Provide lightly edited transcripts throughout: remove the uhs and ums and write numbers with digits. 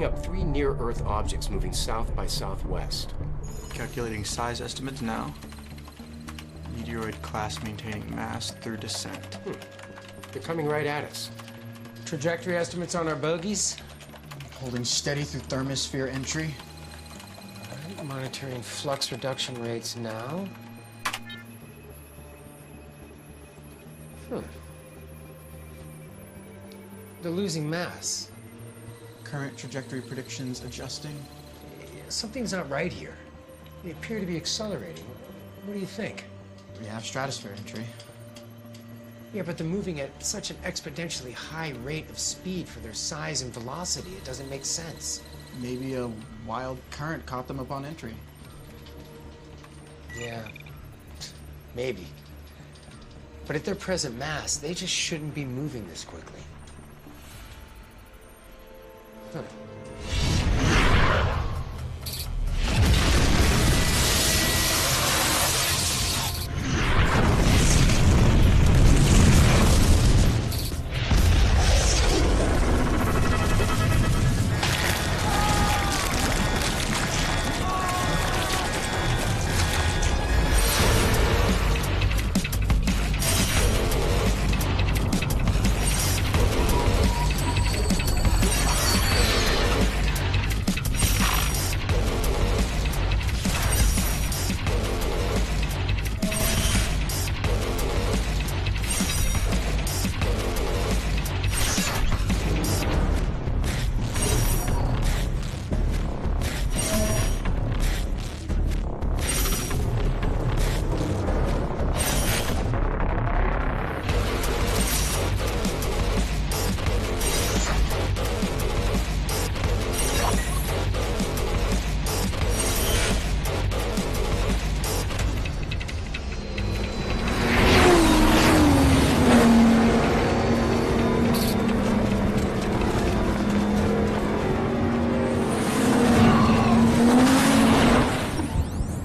picking up 3 near-Earth objects moving south by southwest. Calculating size estimates now. Meteoroid class maintaining mass through descent. They're coming right at us. Trajectory estimates on our bogies? Holding steady through thermosphere entry. All right, monitoring flux reduction rates now. They're losing mass. Current trajectory predictions adjusting. Something's not right here. They appear to be accelerating. What do you think? We have stratosphere entry. Yeah, but they're moving at such an exponentially high rate of speed for their size and velocity. It doesn't make sense. Maybe a wild current caught them upon entry. Yeah, maybe. But at their present mass, they just shouldn't be moving this quickly.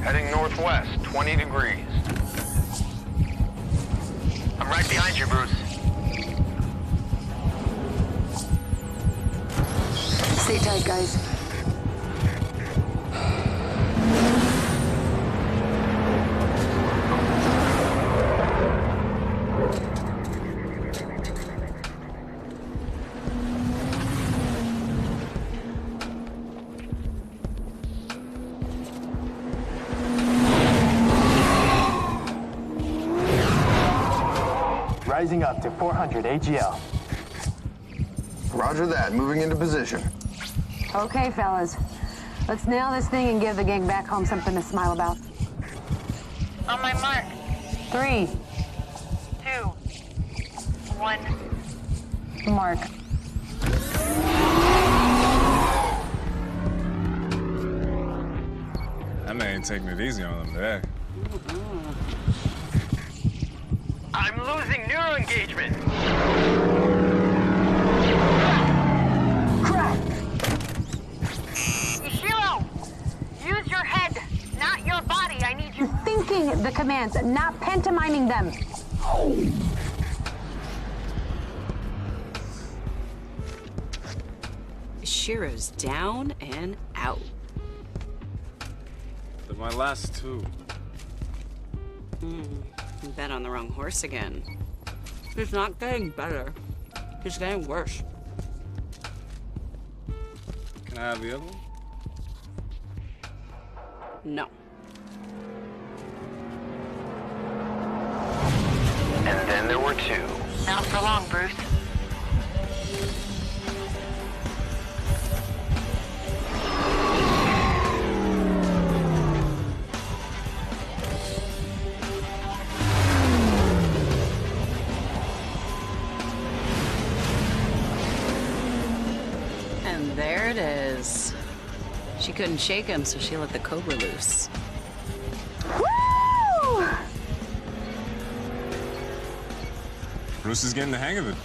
Heading northwest, 20 degrees. I'm right behind you, Bruce. Stay tight, guys. Rising up to 400 AGL. Roger that, moving into position. Okay, fellas. Let's nail this thing and give the gang back home something to smile about. On my mark. 3. 2. 1. Mark. That man ain't taking it easy on them today. I'm losing neuro engagement. Crap! Ishiro! Use your head, not your body. I need you. Thinking the commands, not pantomiming them. Shiro's down and out. They're my last 2. You bet on the wrong horse again. He's not getting better. He's getting worse. Can I have the other one? No. And then there were 2. Not for long, Bruce. And there it is. She couldn't shake him, so she let the cobra loose. Woo! Bruce is getting the hang of it.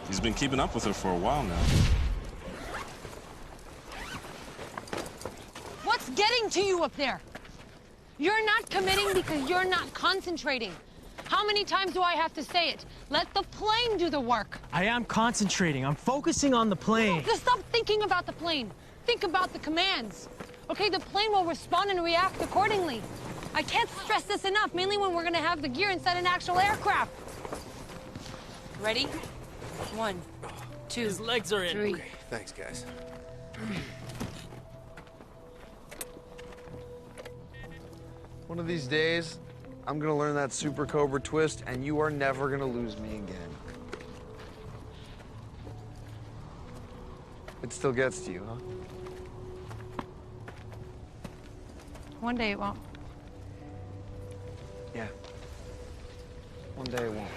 He's been keeping up with her for a while now. What's getting to you up there? You're not committing because you're not concentrating. How many times do I have to say it? Let the plane do the work. I am concentrating. I'm focusing on the plane. Just stop thinking about the plane. Think about the commands. Okay, the plane will respond and react accordingly. I can't stress this enough, mainly when we're gonna have the gear inside an actual aircraft. Ready? 1, 2, His legs are in. 3. Okay, thanks, guys. One of these days, I'm gonna learn that Super Cobra twist, and you are never gonna lose me again. It still gets to you, huh? One day it won't. Yeah. One day it won't.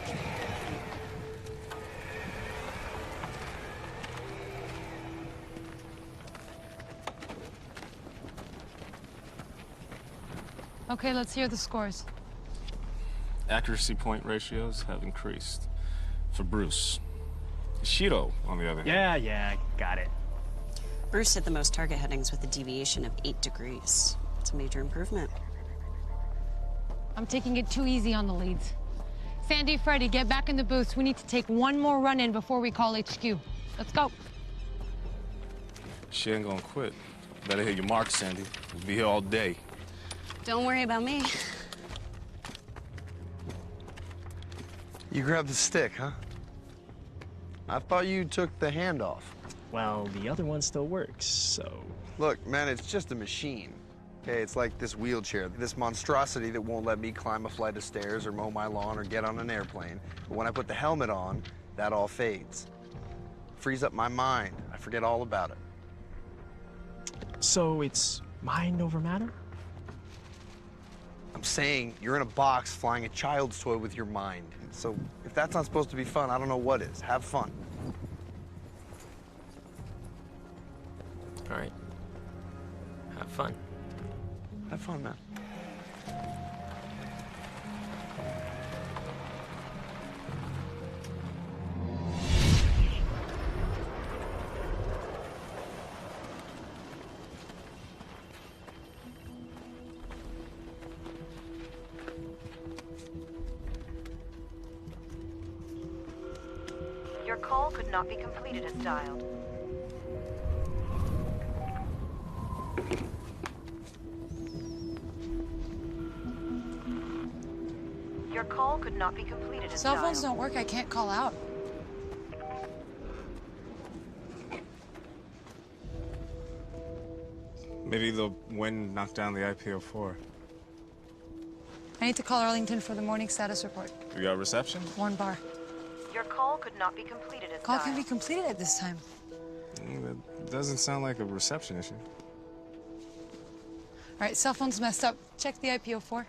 Okay, let's hear the scores. Accuracy point ratios have increased. For Bruce. Shido, on the other hand. Yeah, got it. Bruce hit the most target headings with a deviation of 8 degrees. It's a major improvement. I'm taking it too easy on the leads. Sandy, Freddy, get back in the booths. We need to take one more run-in before we call HQ. Let's go. She ain't gonna quit. Better hit your mark, Sandy. We'll be here all day. Don't worry about me. You grabbed the stick, huh? I thought you took the handoff. Well, the other one still works, so... Look, man, it's just a machine. Okay, it's like this wheelchair, this monstrosity that won't let me climb a flight of stairs or mow my lawn or get on an airplane. But when I put the helmet on, that all fades. Frees up my mind. I forget all about it. So it's mind over matter? I'm saying you're in a box flying a child's toy with your mind. So if that's not supposed to be fun, I don't know what is. Have fun. All right. Have fun. Have fun, man. Your call could not be completed as dialed. Your call could not be completed as Cell phones dialed. don't work. I can't call out. Maybe the wind knocked down the IPO4. I need to call Arlington for the morning status report. You got reception? 1 bar. Your call could not be completed as Call dialed. can be completed at this time. That doesn't sound like a reception issue. All right, cell phone's messed up. Check the IPO4.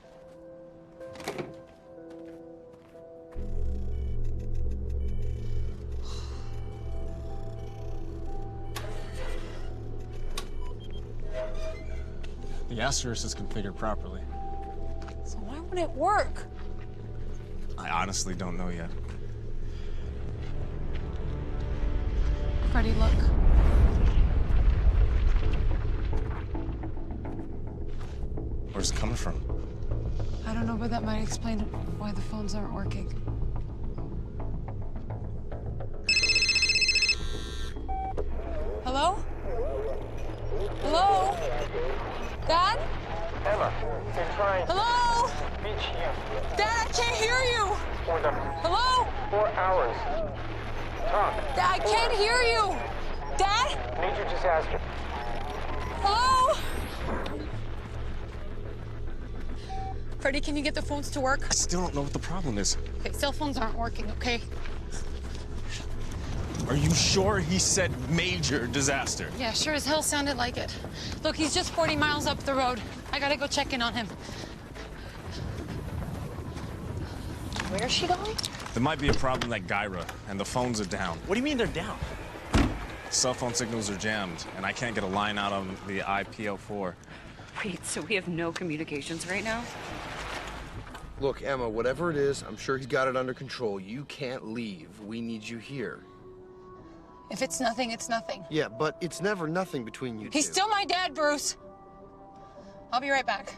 The asterisk is configured properly. So why won't it work? I honestly don't know yet. Freddy, look. Where's it coming from? I don't know, but that might explain why the phones aren't working. Hello? Hello? Dad? Emma, they're trying Hello? to reach you Dad, I can't hear you! for the Hello? 4 hours. Talk. Dad, I can't hear you! Dad? Major disaster. Hello? Freddy, can you get the phones to work? I still don't know what the problem is. Okay, cell phones aren't working, okay? Are you sure he said major disaster? Yeah, sure as hell sounded like it. Look, he's just 40 miles up the road. I gotta go check in on him. Where's she going? There might be a problem at Gyra, and the phones are down. What do you mean they're down? Cell phone signals are jammed, and I can't get a line out on the IPO4. Wait, so we have no communications right now? Look, Emma, whatever it is, I'm sure he's got it under control. You can't leave. We need you here. If it's nothing, it's nothing. Yeah, but it's never nothing between you two. He's still my dad, Bruce. I'll be right back.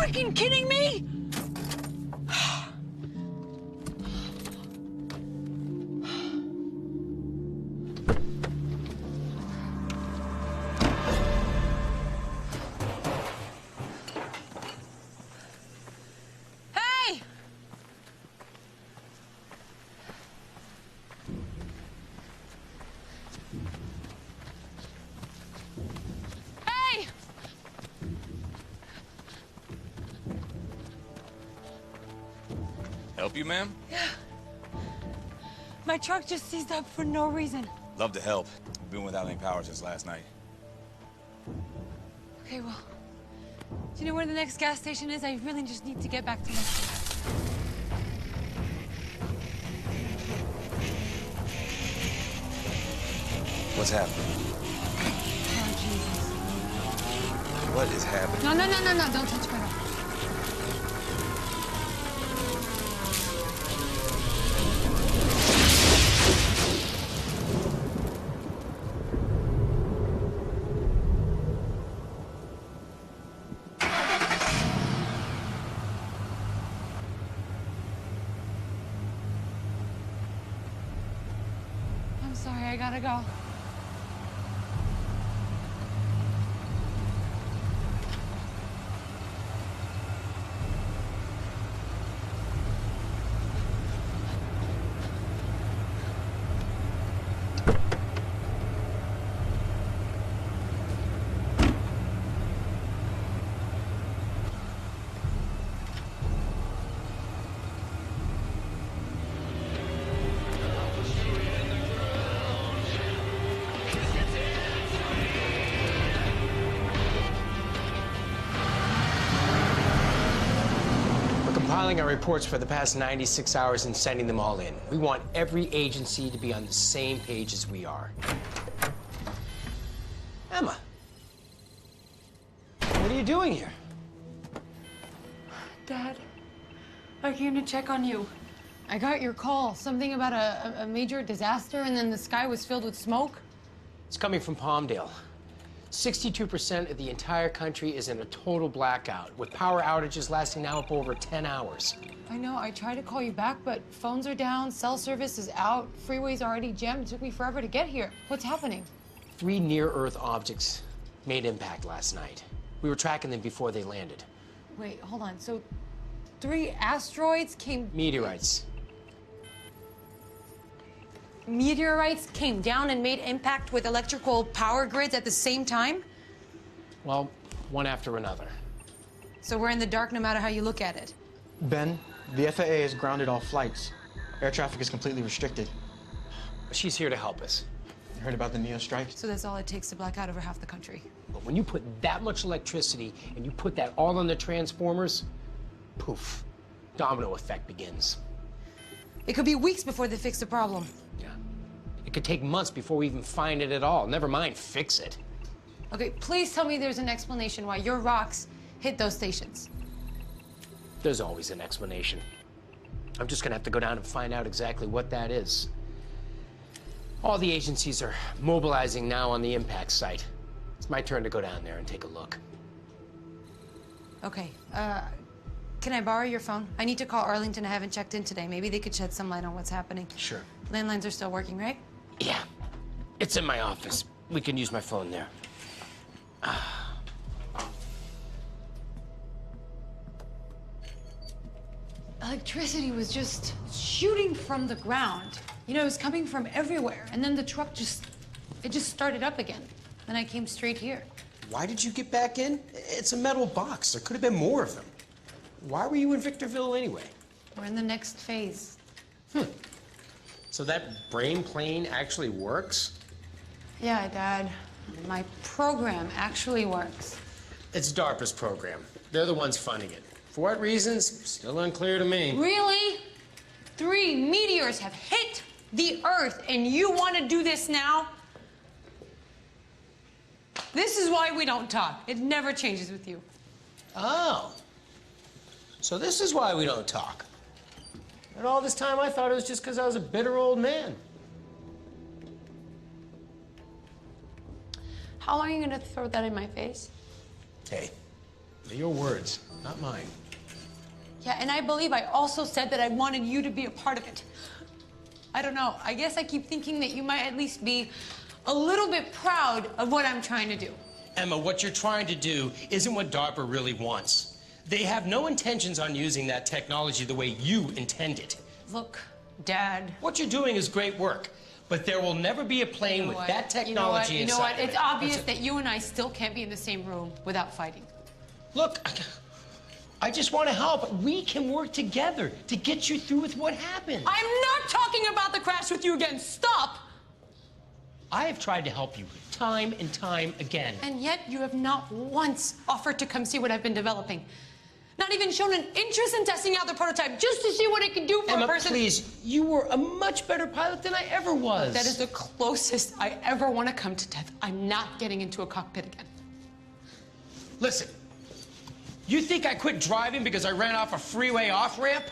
freaking kidding me? Hey! Hey! Help you, ma'am? Yeah. My truck just seized up for no reason. Love to help. Been without any power since last night. Okay, well, do you know where the next gas station is? I really just need to get back to my... What's happening? Oh, Jesus. What is happening? No, don't touch my dog. I'm sorry, I gotta go. Compiling our reports for the past 96 hours and sending them all in. We want every agency to be on the same page as we are. Emma, what are you doing here? Dad, I came to check on you. I got your call, something about a major disaster, and then the sky was filled with smoke. It's coming from Palmdale. 62% of the entire country is in a total blackout, with power outages lasting now up over 10 hours. I know, I tried to call you back, but phones are down, cell service is out, freeway's already jammed. It took me forever to get here. What's happening? 3 near-Earth objects made impact last night. We were tracking them before they landed. Wait, hold on. So 3 asteroids came... Meteorites. Meteorites came down and made impact with electrical power grids at the same time? Well, one after another. So we're in the dark no matter how you look at it. Ben, the FAA has grounded all flights. Air traffic is completely restricted. She's here to help us. You heard about the NEO strike? So that's all it takes to black out over half the country. But when you put that much electricity and you put that all on the transformers, poof, domino effect begins. It could be weeks before they fix the problem. Yeah. It could take months before we even find it at all. Never mind fix it. Okay, please tell me there's an explanation why your rocks hit those stations. There's always an explanation. I'm just gonna have to go down and find out exactly what that is. All the agencies are mobilizing now on the impact site. It's my turn to go down there and take a look. Okay, can I borrow your phone? I need to call Arlington. I haven't checked in today. Maybe they could shed some light on what's happening. Sure. Landlines are still working, right? Yeah. It's in my office. We can use my phone there. Electricity was just shooting from the ground. You know, it was coming from everywhere. And then the truck it just started up again. Then I came straight here. Why did you get back in? It's a metal box. There could have been more of them. Why were you in Victorville anyway? We're in the next phase. So that brain plane actually works? Yeah, Dad. My program actually works. It's DARPA's program. They're the ones funding it. For what reasons? Still unclear to me. Really? 3 meteors have hit the Earth, and you want to do this now? This is why we don't talk. It never changes with you. Oh. So this is why we don't talk. And all this time I thought it was just because I was a bitter old man. How long are you going to throw that in my face? Hey, They're your words, not mine. Yeah, and I believe I also said that I wanted you to be a part of it. I don't know. I guess I keep thinking that you might at least be a little bit proud of what I'm trying to do. Emma, what you're trying to do isn't what DARPA really wants. They have no intentions on using that technology the way you intend it. Look, Dad. What you're doing is great work, but there will never be a plane with that technology You know what? inside of It's it. obvious that you and I still can't be in the same room without fighting. Look, I just want to help. We can work together to get you through with what happened. I'm not talking about the crash with you again. Stop! I have tried to help you time and time again. And yet you have not once offered to come see what I've been developing. Not even shown an interest in testing out the prototype just to see what it can do for Emma, a person. Please, you were a much better pilot than I ever was. That is the closest I ever want to come to death. I'm not getting into a cockpit again. Listen, you think I quit driving because I ran off a freeway off-ramp?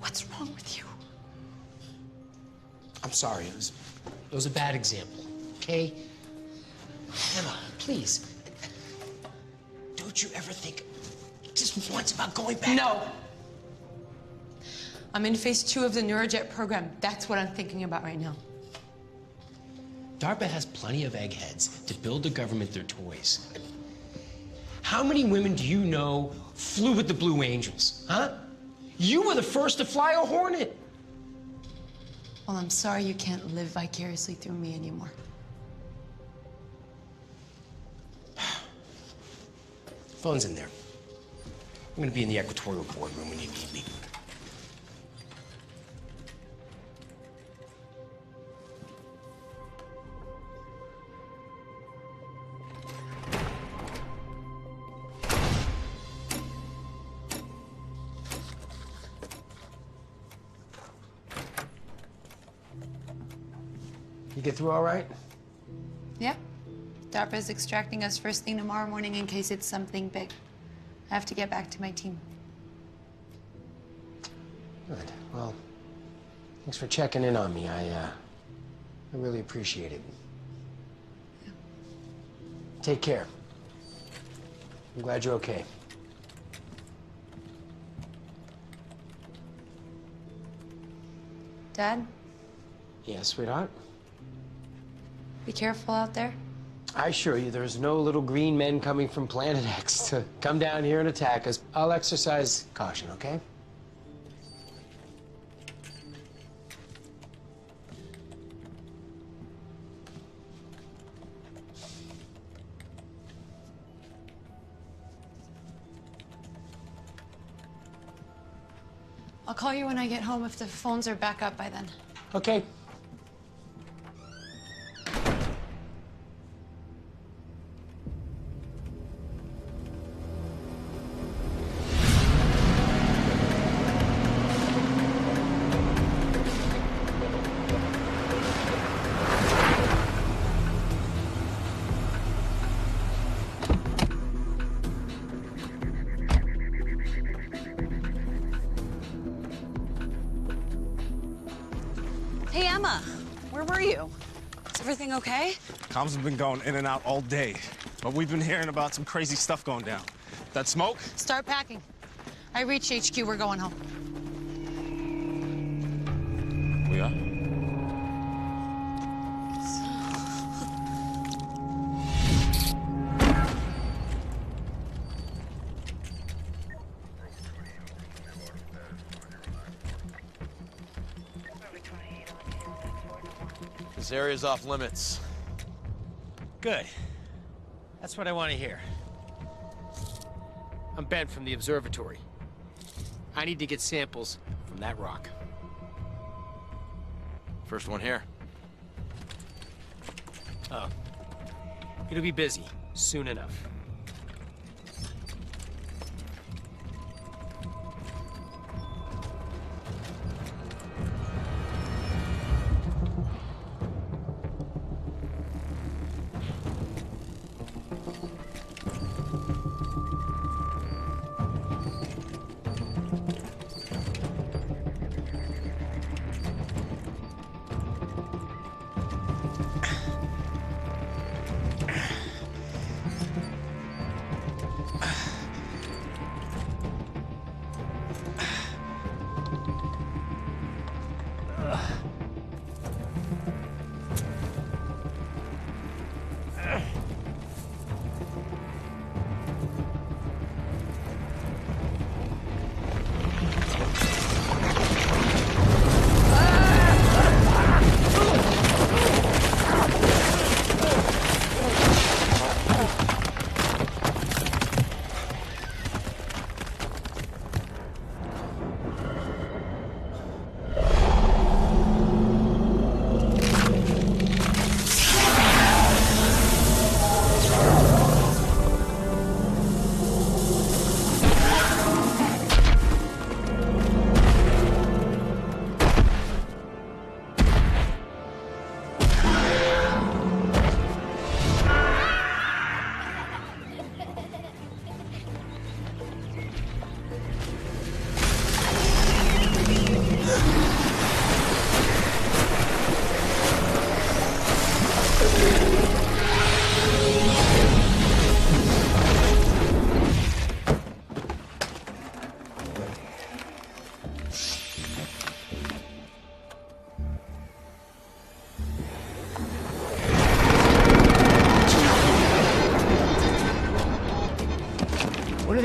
What's wrong with you? I'm sorry, it was a bad example, okay? Emma, please, don't you ever think just once about going back? No. I'm in phase 2 of the Neurojet program. That's what I'm thinking about right now. DARPA has plenty of eggheads to build the government their toys. How many women do you know flew with the Blue Angels, huh? You were the first to fly a Hornet. Well, I'm sorry you can't live vicariously through me anymore. Phone's in there. I'm gonna be in the Equatorial boardroom when you need me. You get through all right? Yeah. DARPA's extracting us first thing tomorrow morning in case it's something big. I have to get back to my team. Good. Well, thanks for checking in on me. I really appreciate it. Yeah. Take care. I'm glad you're okay. Dad, Yeah, sweetheart? be careful out there. I assure you, there's no little green men coming from Planet X to come down here and attack us. I'll exercise caution, okay? I'll call you when I get home if the phones are back up by then. Okay. Hey, Emma, where were you? Is everything okay? Comms have been going in and out all day, but we've been hearing about some crazy stuff going down. That smoke? Start packing. I reached HQ. We're going home. We are? This area's off limits. Good. That's what I want to hear. I'm Ben from the observatory. I need to get samples from that rock. First one here. Oh. It'll be busy soon enough.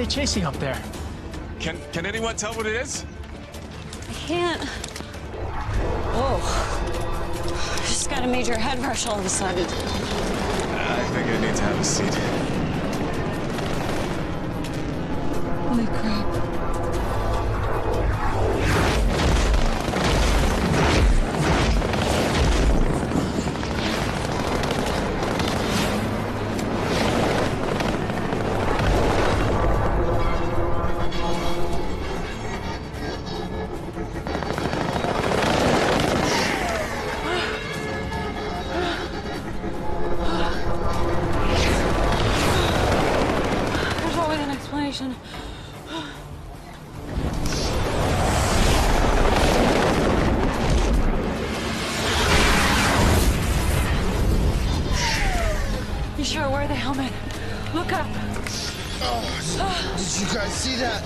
chasing up there? Can anyone tell what it is? I can't. Whoa. I just got a major head rush all of a sudden. I think I need to have a seat. Holy crap. You sure? Wear the helmet. Look up. Oh, did you guys see that?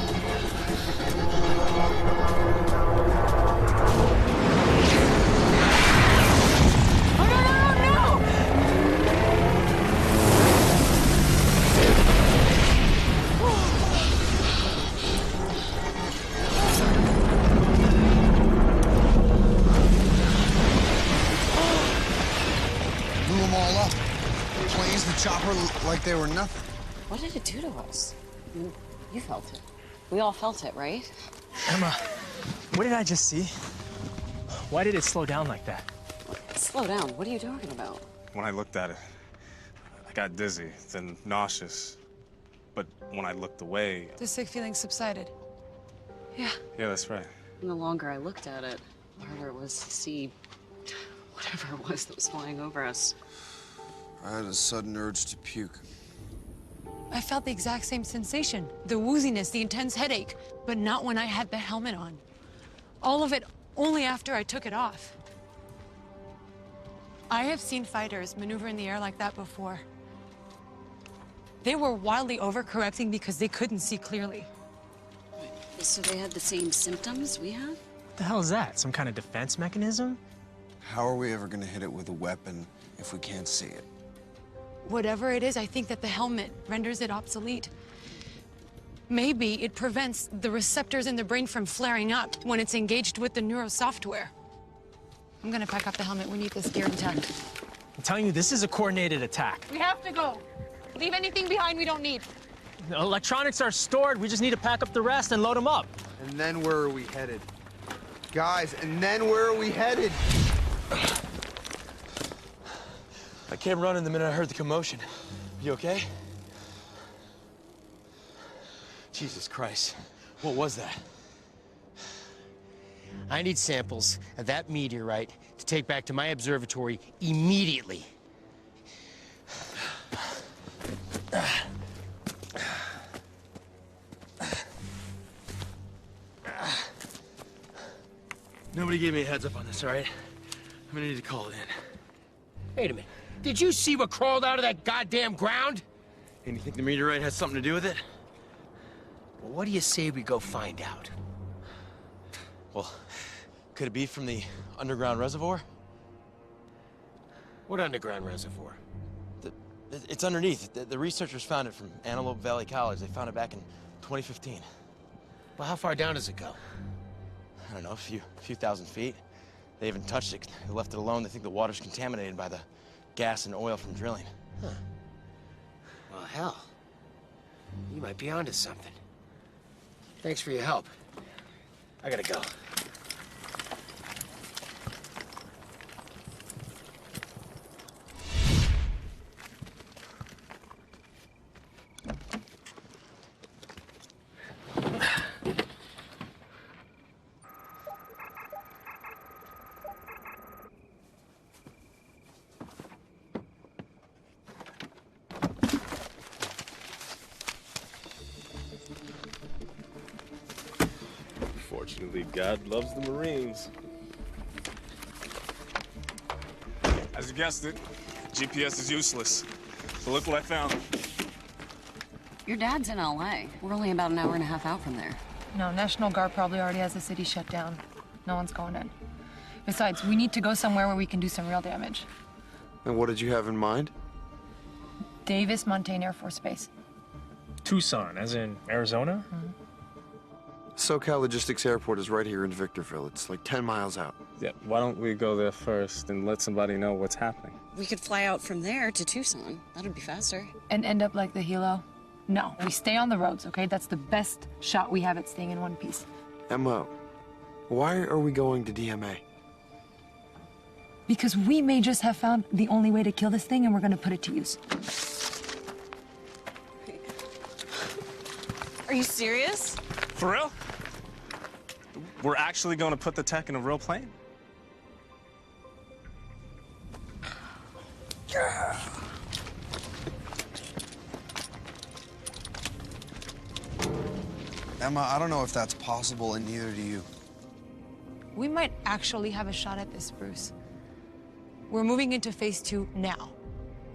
Oh, no! Blew them all up. The planes, the chopper, like they were nothing. What did it do to us? You felt it. We all felt it, right? Emma, what did I just see? Why did it slow down like that? Slow down. What are you talking about? When I looked at it, I got dizzy, then nauseous. But when I looked away... The sick feeling subsided. Yeah. Yeah, that's right. And the longer I looked at it, the harder it was to see whatever it was that was flying over us. I had a sudden urge to puke. I felt the exact same sensation. The wooziness, the intense headache, but not when I had the helmet on. All of it only after I took it off. I have seen fighters maneuver in the air like that before. They were wildly overcorrecting because they couldn't see clearly. So they had the same symptoms we had? What the hell is that? Some kind of defense mechanism? How are we ever gonna hit it with a weapon if we can't see it? Whatever it is, I think that the helmet renders it obsolete. Maybe it prevents the receptors in the brain from flaring up when it's engaged with the neurosoftware. I'm gonna pack up the helmet. We need this gear intact. I'm telling you, this is a coordinated attack. We have to go. Leave anything behind we don't need. The electronics are stored. We just need to pack up the rest and load them up. And then where are we headed? Guys, and then where are we headed? I came running the minute I heard the commotion. You okay? Jesus Christ. What was that? I need samples of that meteorite to take back to my observatory immediately. Nobody gave me a heads up on this, all right? I'm gonna need to call it in. Wait a minute. Did you see what crawled out of that goddamn ground? And you think the meteorite has something to do with it? Well, what do you say we go find out? Well, could it be from the underground reservoir? What underground reservoir? It's underneath. The researchers found it from Antelope Valley College. They found it back in 2015. Well, how far down does it go? I don't know, a few thousand feet. They haven't touched it. They left it alone. They think the water's contaminated by the gas and oil from drilling. Huh. Well, hell. You might be onto something. Thanks for your help. I gotta go. Fortunately, God loves the Marines. As you guessed it, GPS is useless. So look what I found. Your dad's in LA. We're only about an hour and a half out from there. No, National Guard probably already has the city shut down. No one's going in. Besides, we need to go somewhere where we can do some real damage. And what did you have in mind? Davis Montaigne Air Force Base. Tucson, as in Arizona? SoCal Logistics Airport is right here in Victorville. It's like 10 miles out. Yeah, why don't we go there first and let somebody know what's happening? We could fly out from there to Tucson. That'd be faster. And end up like the helo? No, we stay on the roads, okay? That's the best shot we have at staying in one piece. Emma, why are we going to DMA? Because we may just have found the only way to kill this thing and we're gonna put it to use. Are you serious? For real? We're actually going to put the tech in a real plane? Emma, I don't know if that's possible, and neither do you. We might actually have a shot at this, Bruce. We're moving into phase 2 now,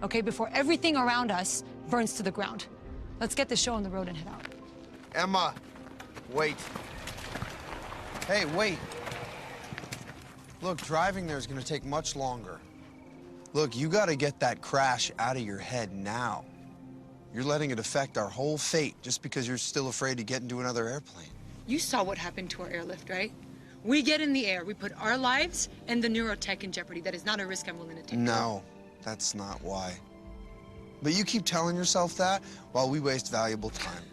okay? Before everything around us burns to the ground. Let's get the show on the road and head out. Emma, wait. Hey, wait. Look, driving there is going to take much longer. Look, you got to get that crash out of your head now. You're letting it affect our whole fate just because you're still afraid to get into another airplane. You saw what happened to our airlift, right? We get in the air, we put our lives and the neurotech in jeopardy. That is not a risk I'm willing to take. No, that's not why. But you keep telling yourself that while we waste valuable time.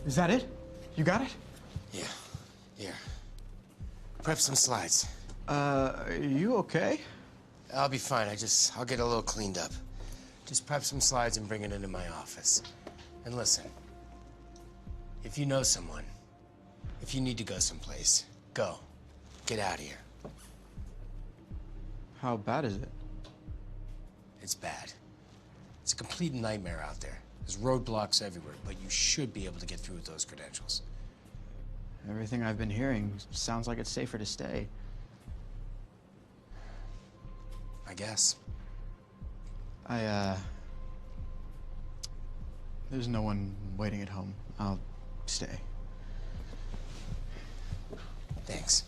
Is that it? You got it? Yeah. Here. Prep some slides. Are you okay? I'll be fine. I'll get a little cleaned up. Just prep some slides and bring it into my office. And listen, if you know someone, if you need to go someplace, go. Get out of here. How bad is it? It's bad. It's a complete nightmare out there. There's roadblocks everywhere, but you should be able to get through with those credentials. Everything I've been hearing sounds like it's safer to stay. I guess. There's no one waiting at home. I'll stay. Thanks.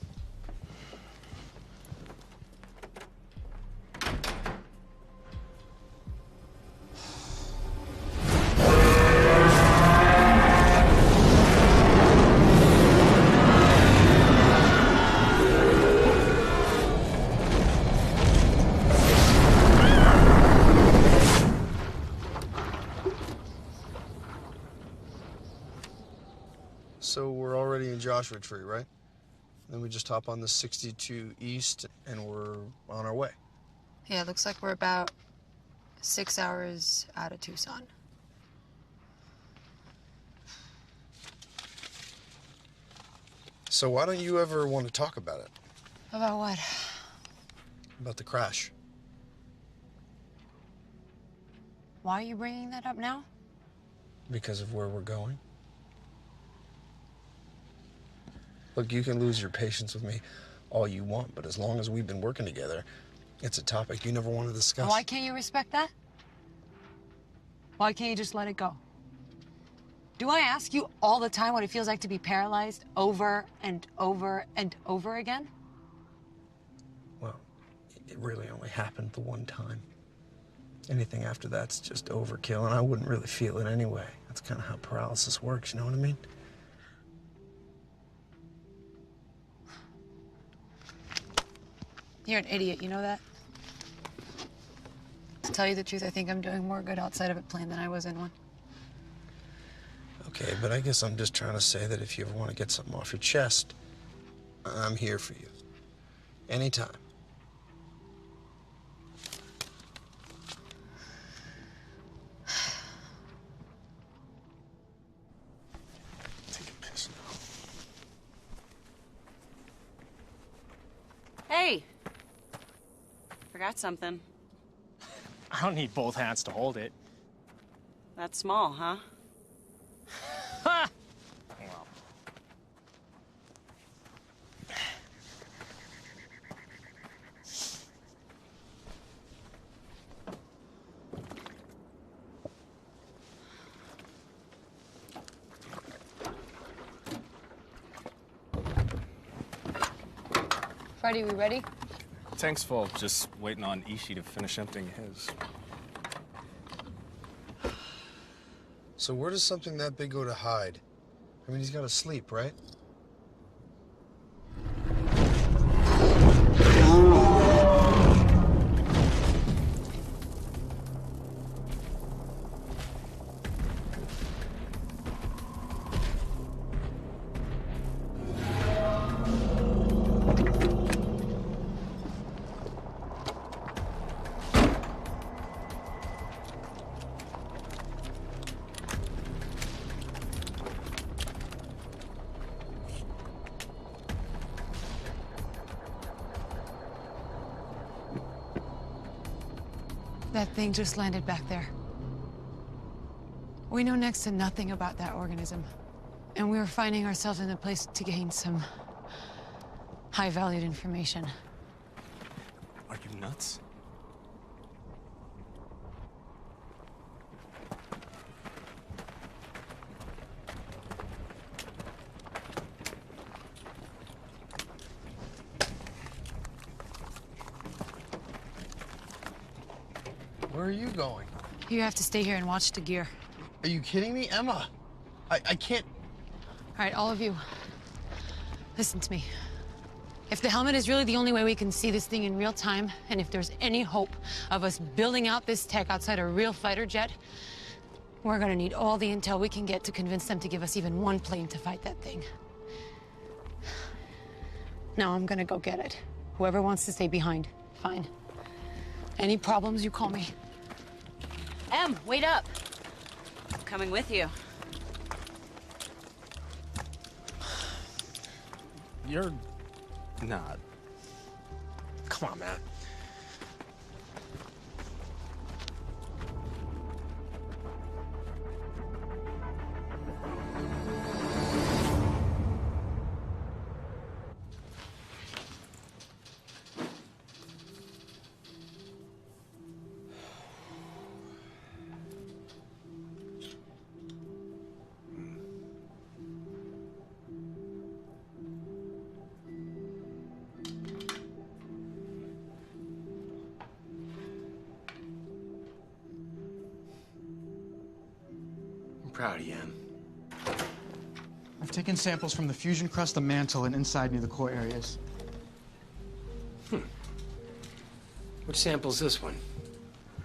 So we're already in Joshua Tree, right? Then we just hop on the 62 East and we're on our way. Yeah, it looks like we're about 6 hours out of Tucson. So why don't you ever want to talk about it? About what? About the crash. Why are you bringing that up now? Because of where we're going. Look, you can lose your patience with me all you want, but as long as we've been working together, it's a topic you never want to discuss. Why can't you respect that? Why can't you just let it go? Do I ask you all the time what it feels like to be paralyzed over and over and over again? Well, it really only happened the one time. Anything after that's just overkill, and I wouldn't really feel it anyway. That's kind of how paralysis works, you know what I mean? You're an idiot, you know that? To tell you the truth, I think I'm doing more good outside of a plane than I was in one. Okay, but I guess I'm just trying to say that if you ever want to get something off your chest, I'm here for you. Anytime. Take a piss now. Hey! Forgot something. I don't need both hands to hold it. That's small, huh? Ha! Well. Freddy, we ready? Tank's full, just waiting on Ishii to finish emptying his. So where does something that big go to hide? I mean, he's got to sleep, right? That thing just landed back there. We know next to nothing about that organism. And we were finding ourselves in a place to gain some high-valued information. Are you nuts? Where are you going? You have to stay here and watch the gear. Are you kidding me, Emma? I can't... All right, all of you, listen to me. If the helmet is really the only way we can see this thing in real time, and if there's any hope of us building out this tech outside a real fighter jet, we're gonna need all the intel we can get to convince them to give us even one plane to fight that thing. Now I'm gonna go get it. Whoever wants to stay behind, fine. Any problems, you call me. Em, wait up. I'm coming with you. You're not. Come on, man. Proud of you, Em. I've taken samples from the fusion crust, the mantle, and inside near the core areas. Which sample's this one?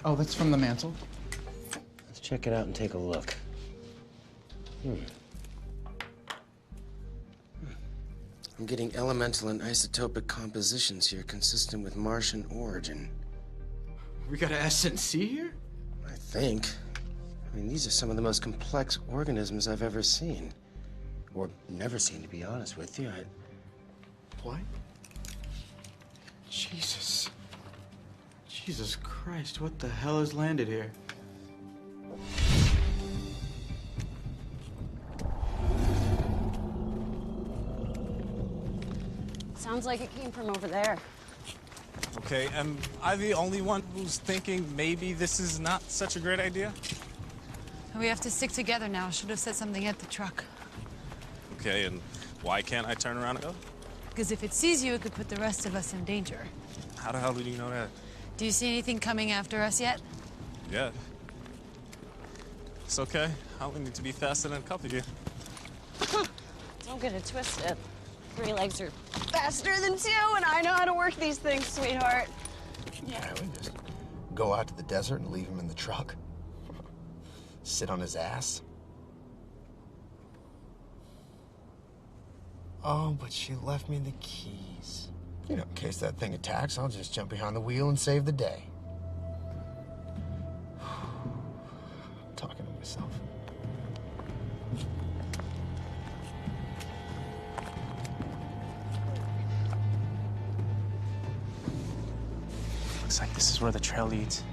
Oh, that's from the mantle. Let's check it out and take a look. I'm getting elemental and isotopic compositions here consistent with Martian origin. We got an S&C here? I think. I mean, these are some of the most complex organisms I've ever seen. Or never seen, to be honest with you. What? Jesus. Jesus Christ, what the hell has landed here? Sounds like it came from over there. Okay, am I the only one who's thinking maybe this is not such a great idea? We have to stick together now. Should have said something at the truck. Okay, and why can't I turn around and go? Because if it sees you, it could put the rest of us in danger. How the hell do you know that? Do you see anything coming after us yet? Yeah. It's okay. I only need to be faster than a couple of you. Don't get it twisted. 3 legs are faster than 2, and I know how to work these things, sweetheart. Yeah, we just go out to the desert and leave him in the truck. Sit on his ass. Oh, but she left me the keys. You know, in case that thing attacks, I'll just jump behind the wheel and save the day. I'm talking to myself. Looks like this is where the trail leads.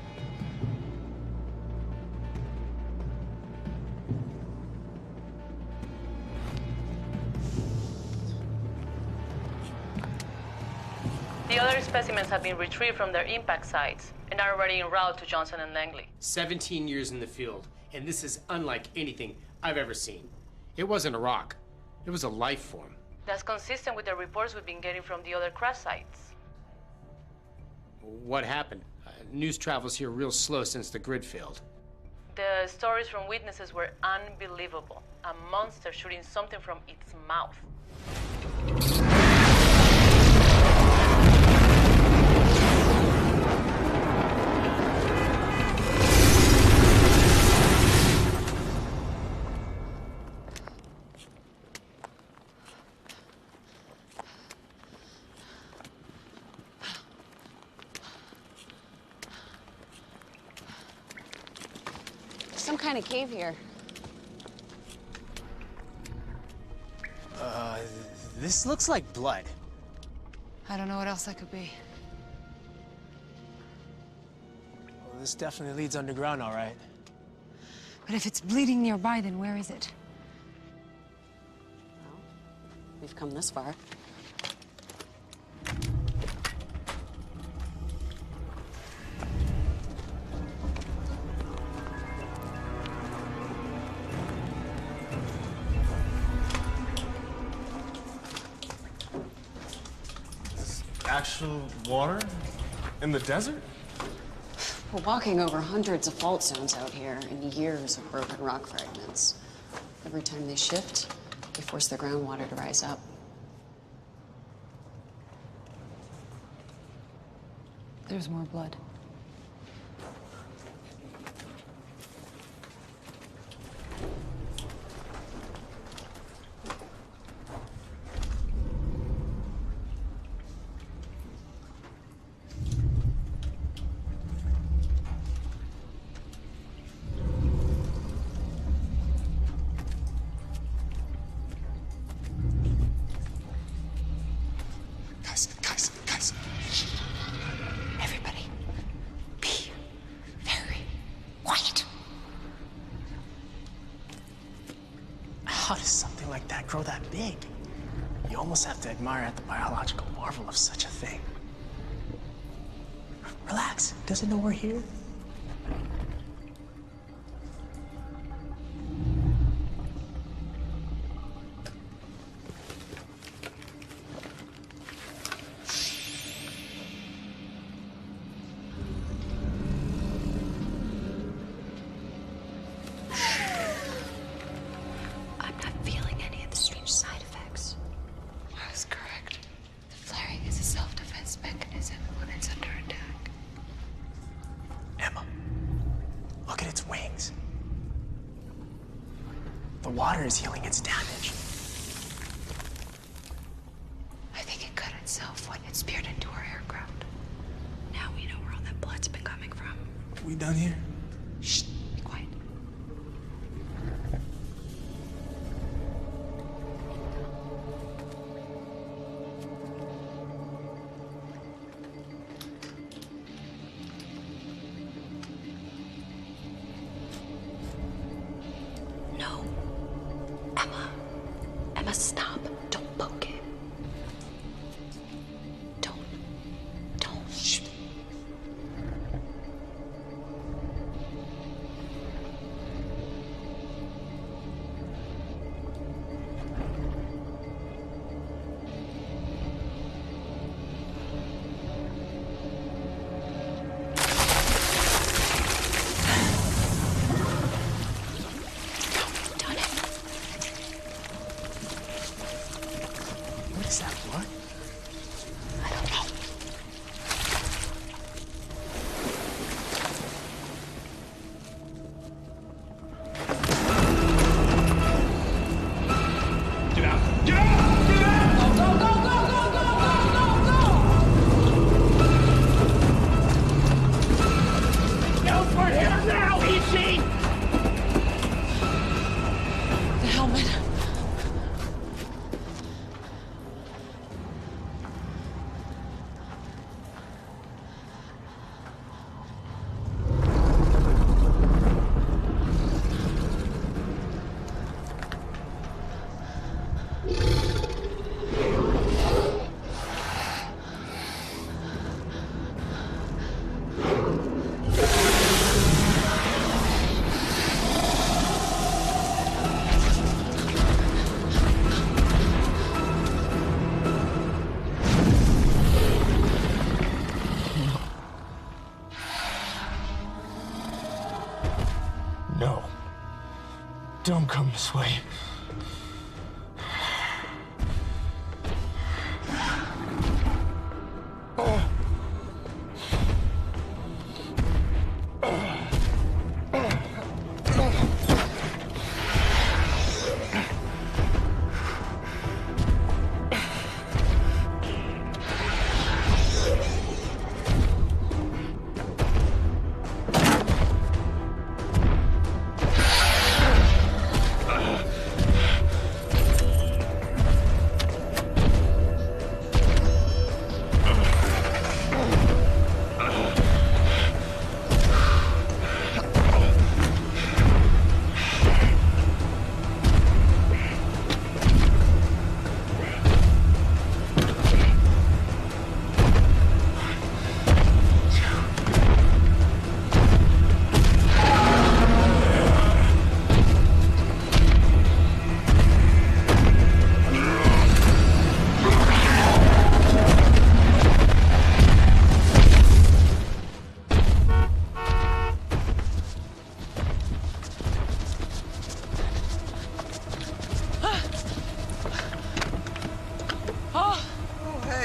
The other specimens have been retrieved from their impact sites and are already en route to Johnson and Langley. 17 years in the field, and this is unlike anything I've ever seen. It wasn't a rock. It was a life form. That's consistent with the reports we've been getting from the other crash sites. What happened? News travels here real slow since the grid failed. The stories from witnesses were unbelievable. A monster shooting something from its mouth. Some kind of cave here. This looks like blood. I don't know what else that could be. Well, this definitely leads underground, all right. But if it's bleeding nearby, then where is it? Well, we've come this far. Actual water? In the desert? We're walking over hundreds of fault zones out here and years of broken rock fragments. Every time they shift, they force the groundwater to rise up. There's more blood. Guys. Everybody, be very quiet. How does something like that grow that big? You almost have to admire at the biological marvel of such a thing. Relax. Does it know we're here? The water is healing its damage. I think it cut itself when it speared into our aircraft. Now we know where all that blood's been coming from. We done here? Shh, be quiet. No. Emma, stop. Don't poke it. Don't. Shh. What is that, blood? I don't know. Get out! Get out! Get out! Go, go, go, go, go, go, go, go! Go for him now, Ichi! The helmet. Don't come this way.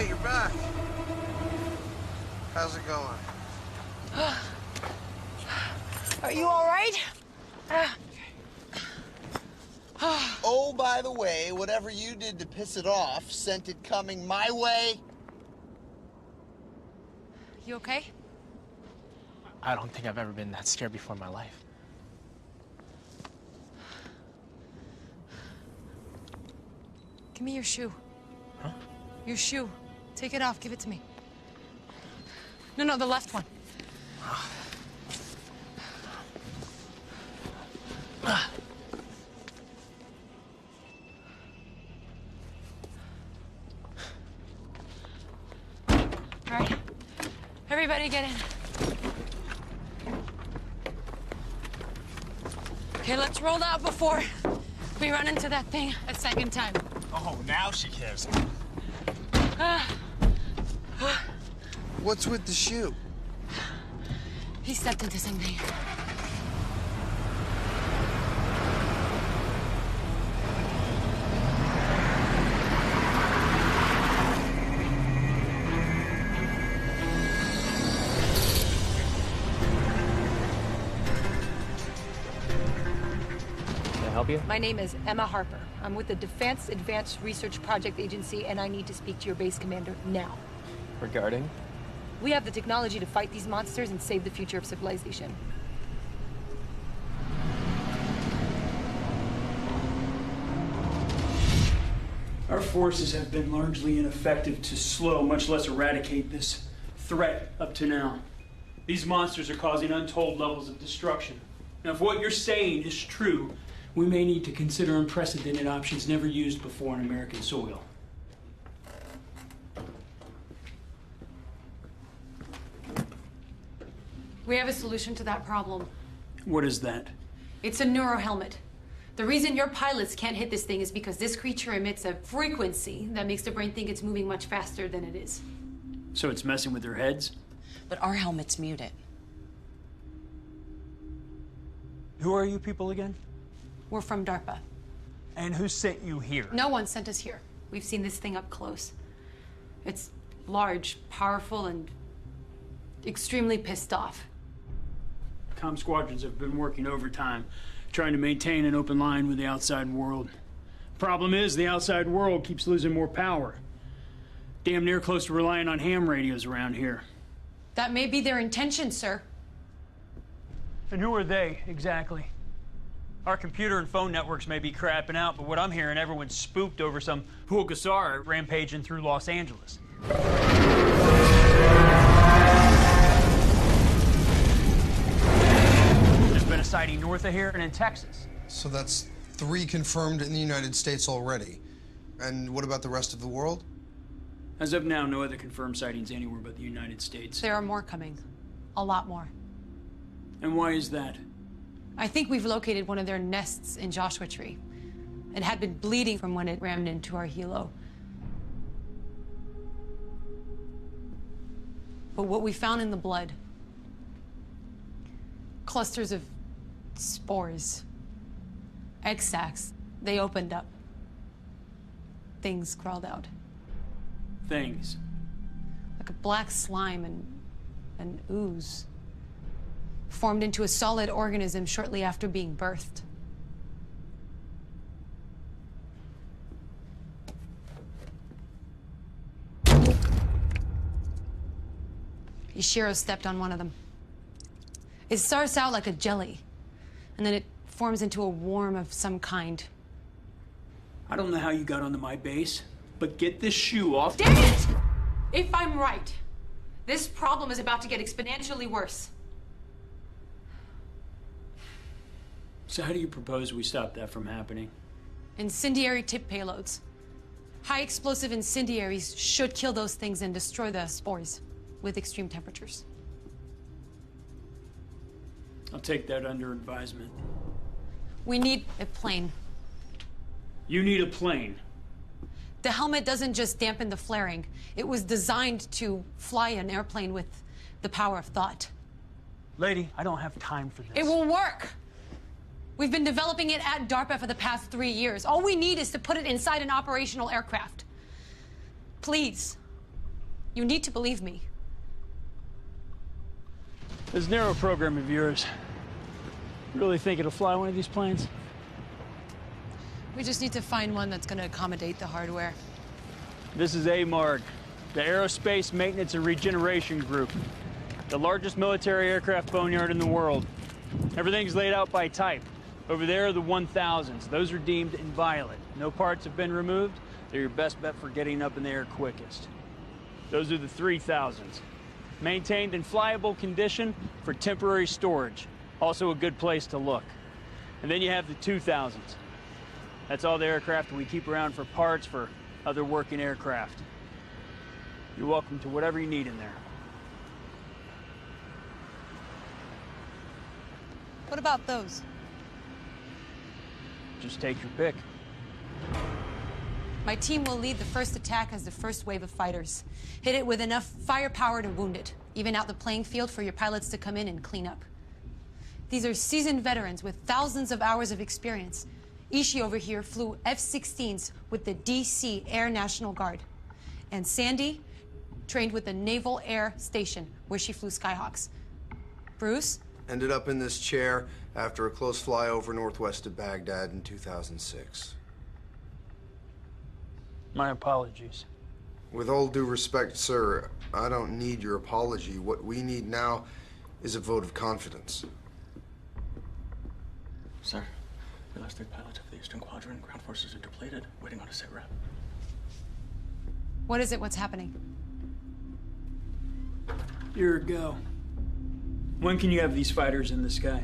Hey, you're back. How's it going? Are you all right? Oh, by the way, whatever you did to piss it off sent it coming my way. You okay? I don't think I've ever been that scared before in my life. Give me your shoe. Huh? Your shoe. Take it off. Give it to me. No, the left one. All right. Everybody get in. Okay, let's roll out before we run into that thing a second time. Oh, now she cares. What's with the shoe? He stepped into something. Can I help you? My name is Emma Harper. I'm with the Defense Advanced Research Project Agency, and I need to speak to your base commander now. Regarding? We have the technology to fight these monsters and save the future of civilization. Our forces have been largely ineffective to slow, much less eradicate this threat up to now. These monsters are causing untold levels of destruction. Now, if what you're saying is true, we may need to consider unprecedented options never used before on American soil. We have a solution to that problem. What is that? It's a neurohelmet. The reason your pilots can't hit this thing is because this creature emits a frequency that makes the brain think it's moving much faster than it is. So it's messing with their heads? But our helmets mute it. Who are you people again? We're from DARPA. And who sent you here? No one sent us here. We've seen this thing up close. It's large, powerful, and extremely pissed off. Comm squadrons have been working overtime, trying to maintain an open line with the outside world. Problem is, the outside world keeps losing more power. Damn near close to relying on ham radios around here. That may be their intention, sir. And who are they, exactly? Our computer and phone networks may be crapping out, but what I'm hearing, everyone's spooked over some Pulgasar rampaging through Los Angeles. There's been a sighting north of here and in Texas. So that's 3 confirmed in the United States already. And what about the rest of the world? As of now, no other confirmed sightings anywhere but the United States. There are more coming. A lot more. And why is that? I think we've located one of their nests in Joshua Tree. It had been bleeding from when it rammed into our helo. But what we found in the blood, clusters of spores. Egg sacs. They opened up. Things crawled out. Things. Like a black slime and ooze. Formed into a solid organism shortly after being birthed. Ishiro stepped on one of them. It starts out like a jelly, and then it forms into a worm of some kind. I don't know how you got onto my base, but get this shoe off. Damn it! If I'm right, this problem is about to get exponentially worse. So how do you propose we stop that from happening? Incendiary tip payloads. High explosive incendiaries should kill those things and destroy the spores with extreme temperatures. I'll take that under advisement. We need a plane. You need a plane. The helmet doesn't just dampen the flaring. It was designed to fly an airplane with the power of thought. Lady, I don't have time for this. It will work. We've been developing it at DARPA for the past 3 years. All we need is to put it inside an operational aircraft. Please, you need to believe me. This narrow program of yours, you really think it'll fly one of these planes? We just need to find one that's going to accommodate the hardware. This is AMARG, the Aerospace Maintenance and Regeneration Group, the largest military aircraft boneyard in the world. Everything's laid out by type. Over there are the 1000s. Those are deemed inviolate. No parts have been removed. They're your best bet for getting up in the air quickest. Those are the 3000s. Maintained in flyable condition for temporary storage. Also a good place to look. And then you have the 2000s. That's all the aircraft we keep around for parts for other working aircraft. You're welcome to whatever you need in there. What about those? Just take your pick. My team will lead the first attack as the first wave of fighters. Hit it with enough firepower to wound it. Even out the playing field for your pilots to come in and clean up. These are seasoned veterans with thousands of hours of experience. Ishii over here flew F-16s with the DC Air National Guard. And Sandy trained with the Naval Air Station, where she flew Skyhawks. Bruce? Ended up in this chair after a close flyover northwest of Baghdad in 2006. My apologies. With all due respect, sir, I don't need your apology. What we need now is a vote of confidence. Sir, we lost 3 pilots of the Eastern Quadrant. Ground forces are depleted, waiting on a sit rep. What is it? What's happening? Here we go. When can you have these fighters in the sky?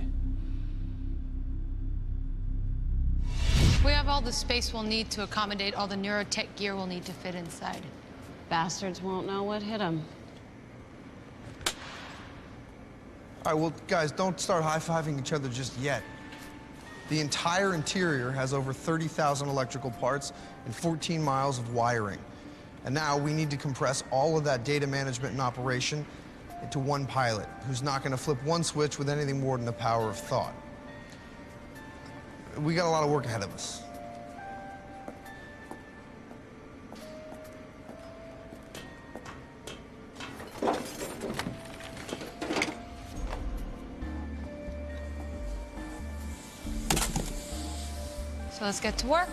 We have all the space we'll need to accommodate all the neurotech gear we'll need to fit inside. Bastards won't know what hit them. All right, well, guys, don't start high-fiving each other just yet. The entire interior has over 30,000 electrical parts and 14 miles of wiring. And now we need to compress all of that data management and operation into one pilot who's not going to flip one switch with anything more than the power of thought. We got a lot of work ahead of us. So let's get to work.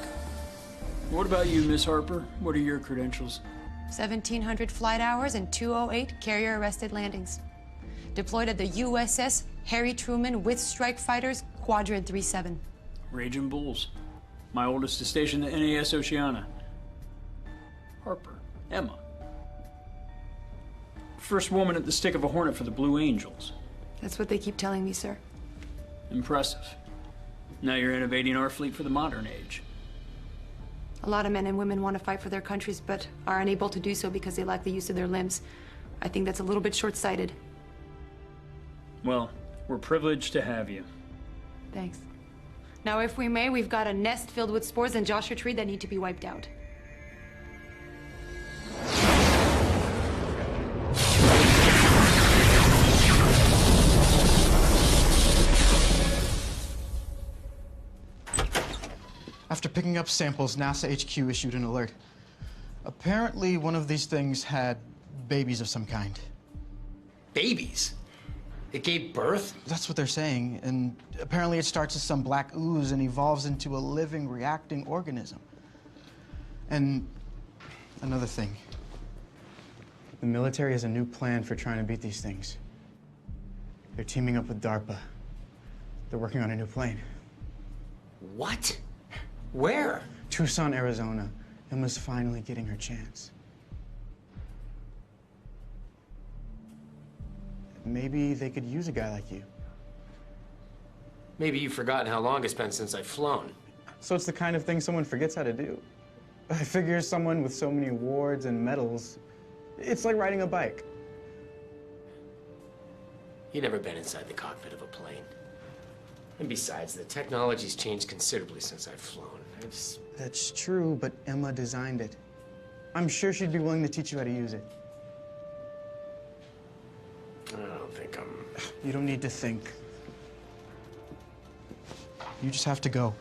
What about you, Miss Harper? What are your credentials? 1,700 flight hours and 208 carrier-arrested landings. Deployed at the USS Harry Truman with strike fighters, Quadrant 37. Raging Bulls. My oldest is stationed at NAS Oceana. Harper. Emma. First woman at the stick of a hornet for the Blue Angels. That's what they keep telling me, sir. Impressive. Now you're innovating our fleet for the modern age. A lot of men and women want to fight for their countries, but are unable to do so because they lack the use of their limbs. I think that's a little bit short-sighted. Well, we're privileged to have you. Thanks. Now, if we may, we've got a nest filled with spores and Joshua Tree that need to be wiped out. picking up samples, NASA HQ issued an alert. Apparently, one of these things had babies of some kind. Babies? It gave birth? That's what they're saying, and apparently it starts as some black ooze and evolves into a living, reacting organism. And another thing. The military has a new plan for trying to beat these things. They're teaming up with DARPA. They're working on a new plane. What? Where? Tucson, Arizona. Emma's finally getting her chance. Maybe they could use a guy like you. Maybe you've forgotten how long it's been since I've flown. So it's the kind of thing someone forgets how to do. I figure someone with so many awards and medals, it's like riding a bike. You've never been inside the cockpit of a plane. And besides, the technology's changed considerably since I've flown. That's true, but Emma designed it. I'm sure she'd be willing to teach you how to use it. I don't think I'm... You don't need to think. You just have to go.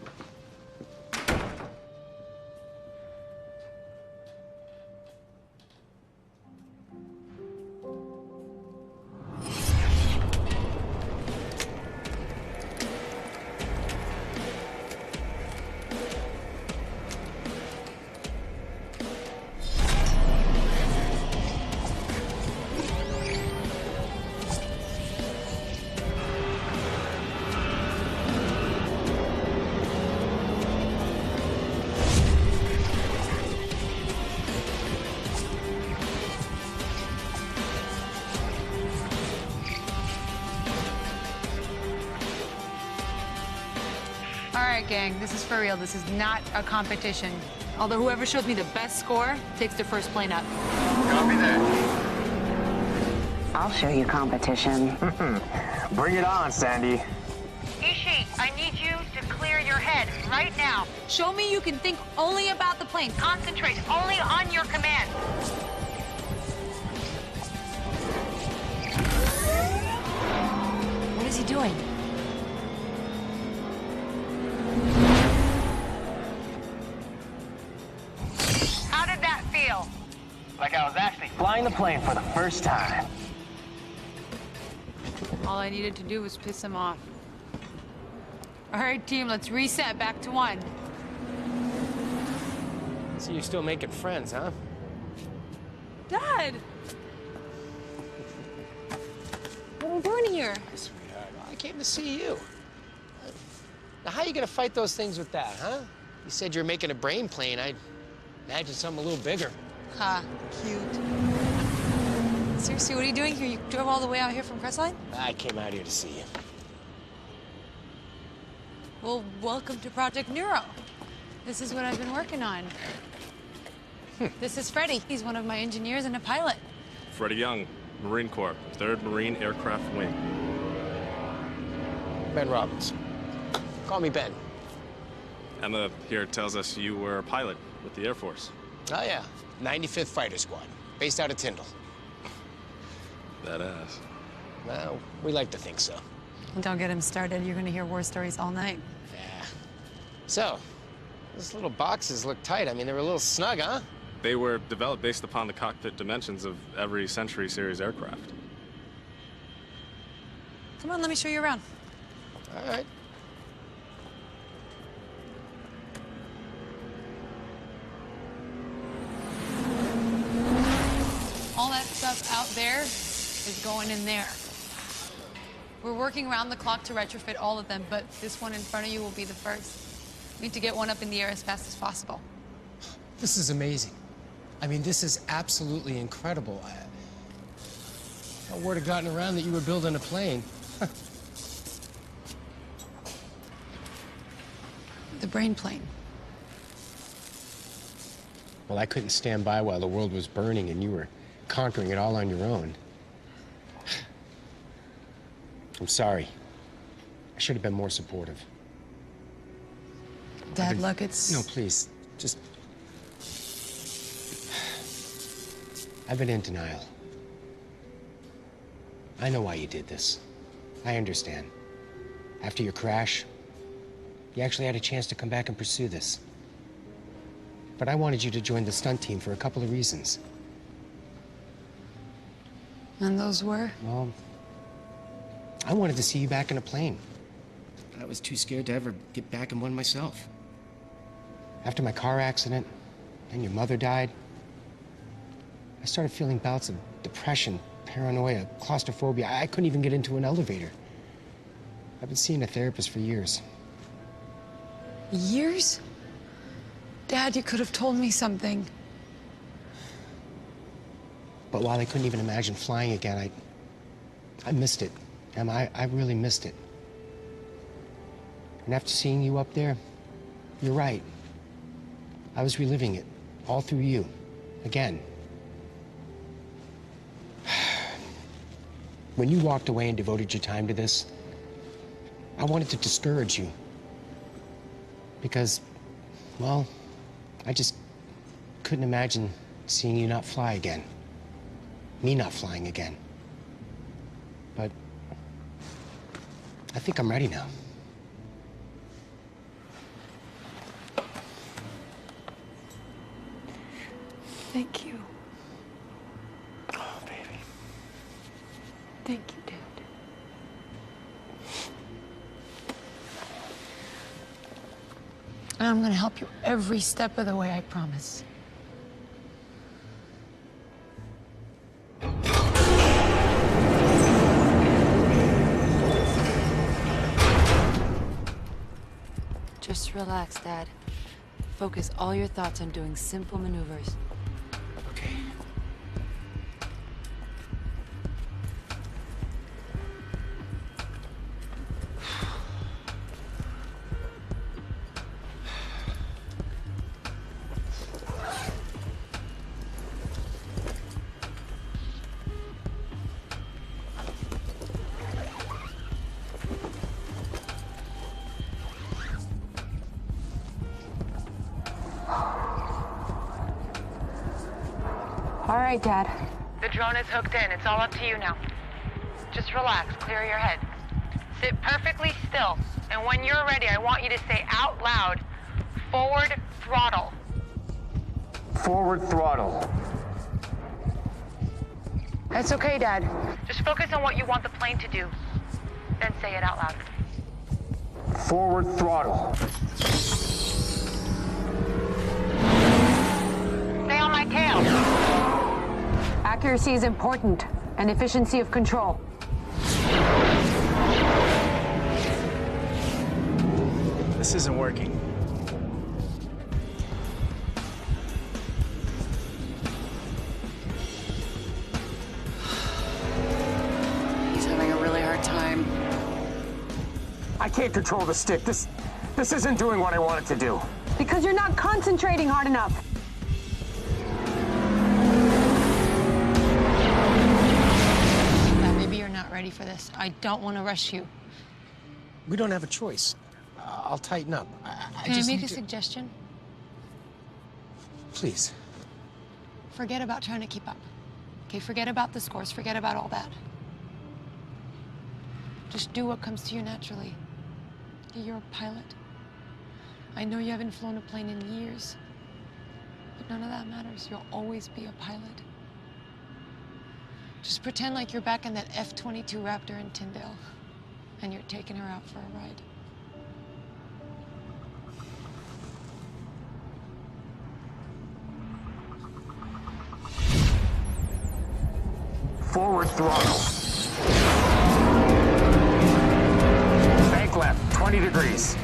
All right, gang, this is for real. This is not a competition. Although whoever shows me the best score takes their first plane up. Copy that. I'll show you competition. Bring it on, Sandy. Ishi, I need you to clear your head right now. Show me you can think only about the plane. Concentrate only on your command. What is he doing? How did that feel? Like I was actually flying the plane for the first time. All I needed to do was piss him off. All right, team, let's reset back to 1. So you're still making friends, huh? Dad! What are you doing here? Sweetheart, I came to see you. Now, how are you gonna fight those things with that, huh? You said you're making a brain plane. I'd imagine something a little bigger. Ha, cute. Seriously, what are you doing here? You drove all the way out here from Crestline? I came out here to see you. Well, welcome to Project Neuro. This is what I've been working on. This is Freddie. He's one of my engineers and a pilot. Freddie Young, Marine Corps, 3rd Marine Aircraft Wing. Ben Robbins. Call me Ben. Emma here tells us you were a pilot with the Air Force. Oh, yeah. 95th Fighter Squad, based out of Tyndall. Badass. Well, we like to think so. Don't get him started. You're going to hear war stories all night. Yeah. So, those little boxes look tight. I mean, they were a little snug, huh? They were developed based upon the cockpit dimensions of every Century Series aircraft. Come on, let me show you around. All right. All that stuff out there is going in there. We're working around the clock to retrofit all of them, but this one in front of you will be the first. We need to get one up in the air as fast as possible. This is amazing. I mean, this is absolutely incredible. Word had gotten around that you were building a plane. The brain plane. Well, I couldn't stand by while the world was burning and you were conquering it all on your own. I'm sorry. I should have been more supportive. Dad, look, it's... No, please. Just... I've been in denial. I know why you did this. I understand. After your crash, you actually had a chance to come back and pursue this. but I wanted you to join the stunt team for a couple of reasons. And those were? Well, I wanted to see you back in a plane. I was too scared to ever get back in one myself. After my car accident, and your mother died, I started feeling bouts of depression, paranoia, claustrophobia. I couldn't even get into an elevator. I've been seeing a therapist for years. Years? Dad, you could have told me something. But while I couldn't even imagine flying again, I missed it. Emma, I really missed it. And after seeing you up there, you're right. I was reliving it, all through you, again. When you walked away and devoted your time to this, I wanted to discourage you. Because, well, I just couldn't imagine seeing you not fly again. Me not flying again. But I think I'm ready now. Thank you. Oh, baby. Thank you, Dad. And I'm gonna help you every step of the way, I promise. Just relax, Dad. Focus all your thoughts on doing simple maneuvers. Okay. All right, Dad. The drone is hooked in. It's all up to you now. Just relax, clear your head. Sit perfectly still. And when you're ready, I want you to say out loud, forward throttle. Forward throttle. That's okay, Dad. Just focus on what you want the plane to do. Then say it out loud. Forward throttle. Stay on my tail. Accuracy is important, and efficiency of control. This isn't working. He's having a really hard time. I can't control the stick. This isn't doing what I want it to do. Because you're not concentrating hard enough. Maybe you're not ready for this. I don't want to rush you. We don't have a choice. I'll tighten up. Can I make a suggestion? Please. Forget about trying to keep up. Okay, forget about the scores, forget about all that. Just do what comes to you naturally. You're a pilot. I know you haven't flown a plane in years, but none of that matters. You'll always be a pilot. Just pretend like you're back in that F-22 Raptor in Tyndale, and you're taking her out for a ride. Forward throttle. Bank left, 20 degrees.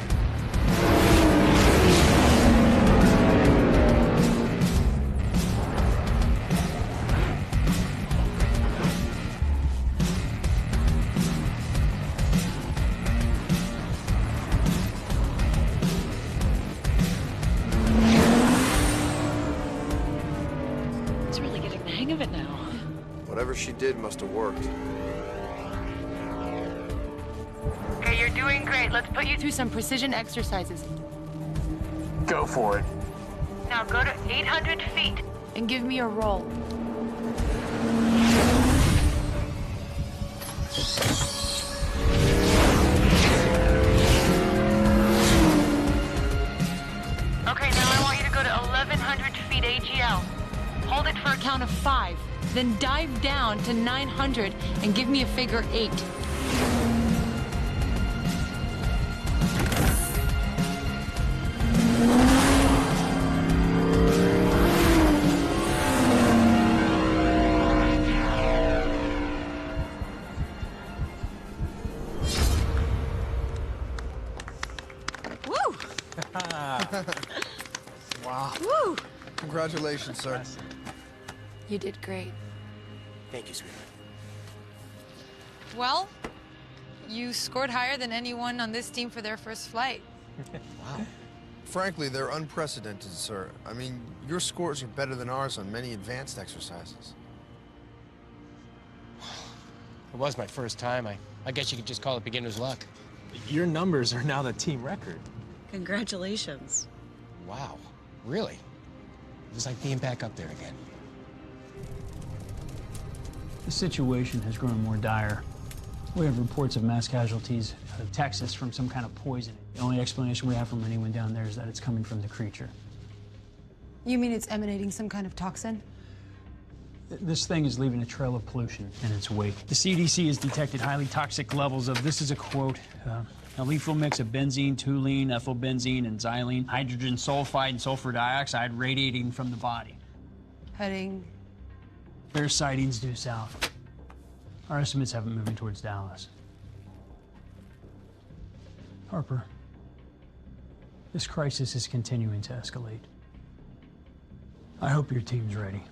It's really getting the hang of it now. Whatever she did must have worked. Okay, you're doing great. Let's put you Do some precision exercises. Go for it. now. Go to 800 feet. And give me a roll. Okay, now I want you to go to 700 feet AGL. Hold it for a Count of 5, then dive down to 900 and give me a figure 8. Woo! Wow. Woo! Congratulations, sir. You did great. Thank you, sweetheart. Well, you scored higher than anyone on this team for their first flight. Wow. Frankly, they're unprecedented, sir. I mean, your scores are better than ours on many advanced exercises. It was my first time. I guess you could just call it beginner's luck. Your numbers are now the team record. Congratulations. Wow. Really? It was like being back up there again. The situation has grown more dire. We have reports of mass casualties out of Texas from some kind of poison. The only explanation we have from anyone down there is that it's coming from the creature. You mean it's emanating some kind of toxin? This thing is leaving a trail of pollution in its wake. The CDC has detected highly toxic levels of, this is a quote, a lethal mix of benzene, toluene, ethylbenzene, and xylene, hydrogen sulfide, and sulfur dioxide radiating from the body. Heading. There's sightings due south. Our estimates have it moving towards Dallas. Harper, this crisis is continuing to escalate. I hope your team's ready.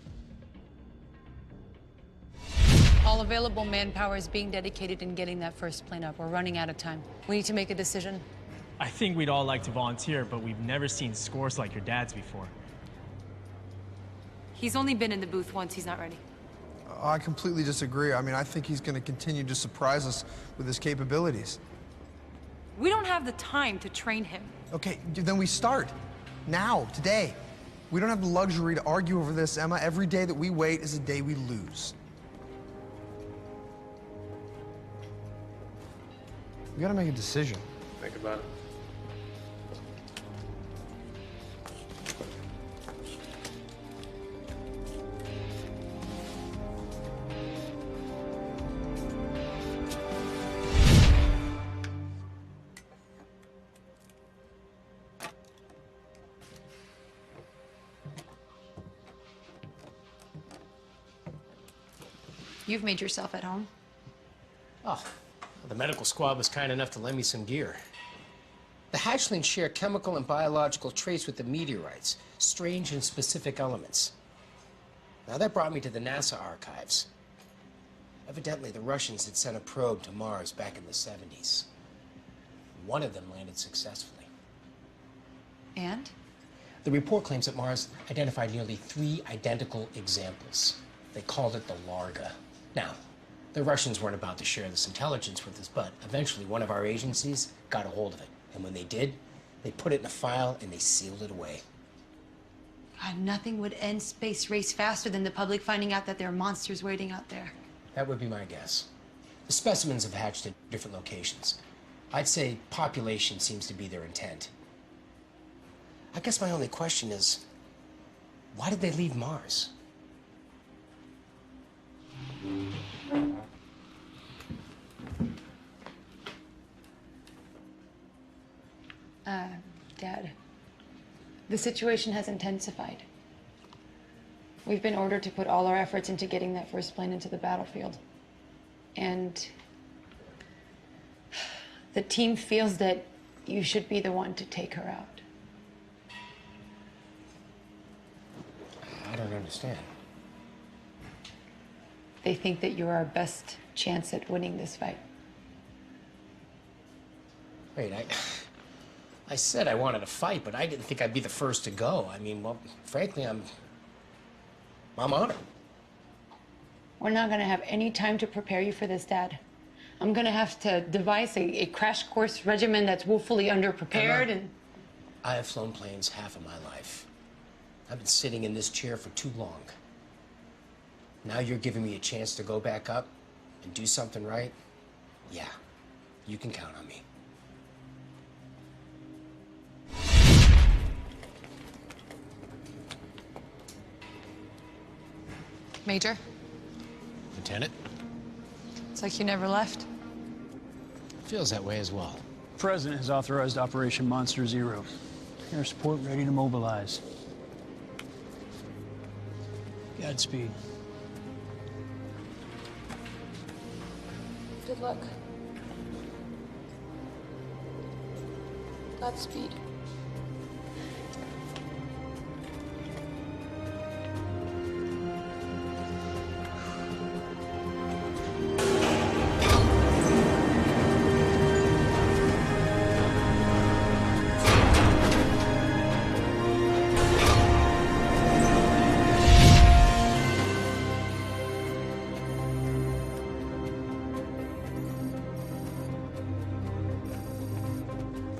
All available manpower is being dedicated in getting that first plane up. We're running out of time. We need to make a decision. I think we'd all like to volunteer, but we've never seen scores like your dad's before. He's only been in the booth once. He's not ready. I completely disagree. I mean, I think he's going to continue to surprise us with his capabilities. We don't have the time to train him. Okay, then we start. Now, today. We don't have the luxury to argue over this, Emma. Every day that we wait is a day we lose. We gotta make a decision. Think about it. You've made yourself at home. Oh, the medical squad was kind enough to lend me some gear. The hatchlings share chemical and biological traits with the meteorites, strange and specific elements. Now that brought me to the NASA archives. Evidently, the Russians had sent a probe to Mars back in the 70s. One of them landed successfully. And? The report claims that Mars identified nearly 3 identical examples. They called it the Larga. Now, the Russians weren't about to share this intelligence with us, but eventually one of our agencies got a hold of it. And when they did, they put it in a file and they sealed it away. God, nothing would end space race faster than the public finding out that there are monsters waiting out there. That would be my guess. The specimens have hatched at different locations. I'd say population seems to be their intent. I guess my only question is, why did they leave Mars? Dad, the situation has intensified. We've been ordered to put all our efforts into getting that first plane into the battlefield. And the team feels that you should be the one to take her out. I don't understand. They think that you're our best chance at winning this fight. Wait, I said I wanted to fight, but I didn't think I'd be the first to go. I mean, well, frankly, I'm honored. We're not gonna have any time to prepare you for this, Dad. I'm gonna have to devise a crash course regimen that's woefully underprepared and... I have flown planes half of my life. I've been sitting in this chair for too long. Now you're giving me a chance to go back up and do something right? Yeah, you can count on me. Major, Lieutenant? it's like you never left. Feels that way as well. President has authorized Operation Monster Zero. Air support ready to mobilize. Godspeed. Good luck. Godspeed.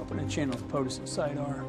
Open a channel with POTUS at Site R.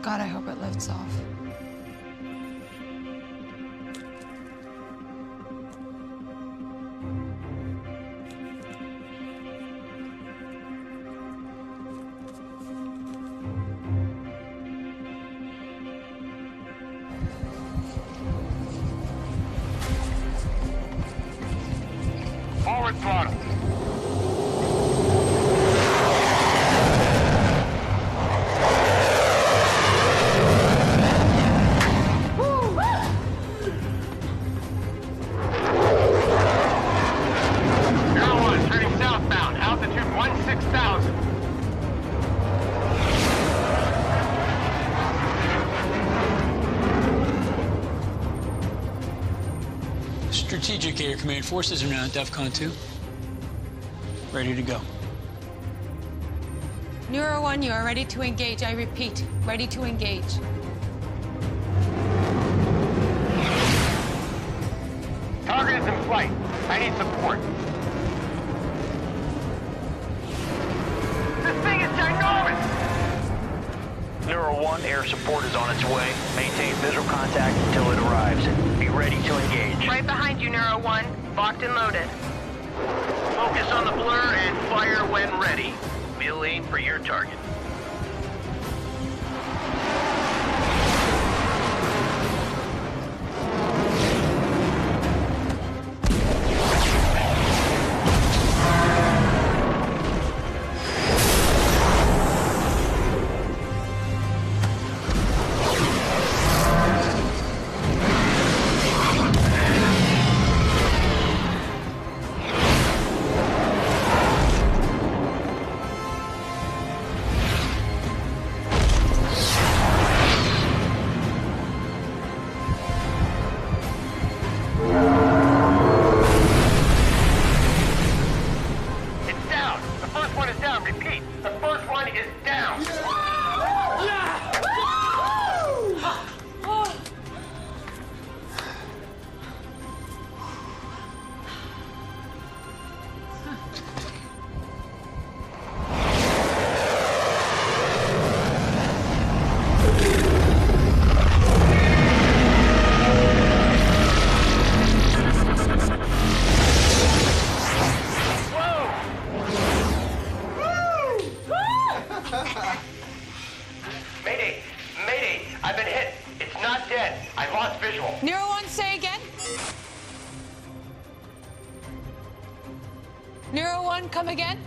God, I hope it lifts off. Forward throttle. Strategic Air Command forces are now at DEFCON 2. Ready to go. Neuro 1, you are ready to engage. I repeat, ready to engage. Target is in flight. I need support. This thing is ginormous! Neuro 1, air support is on its way. Maintain visual contact until it arrives. Be ready to engage. Right behind you, Neuro 1. Locked and loaded. Focus on the blur and fire when ready. We'll aim for your target. Mayday! Mayday! I've been hit. It's not dead. I lost visual. Neuro 1, say again. Neuro 1, come again.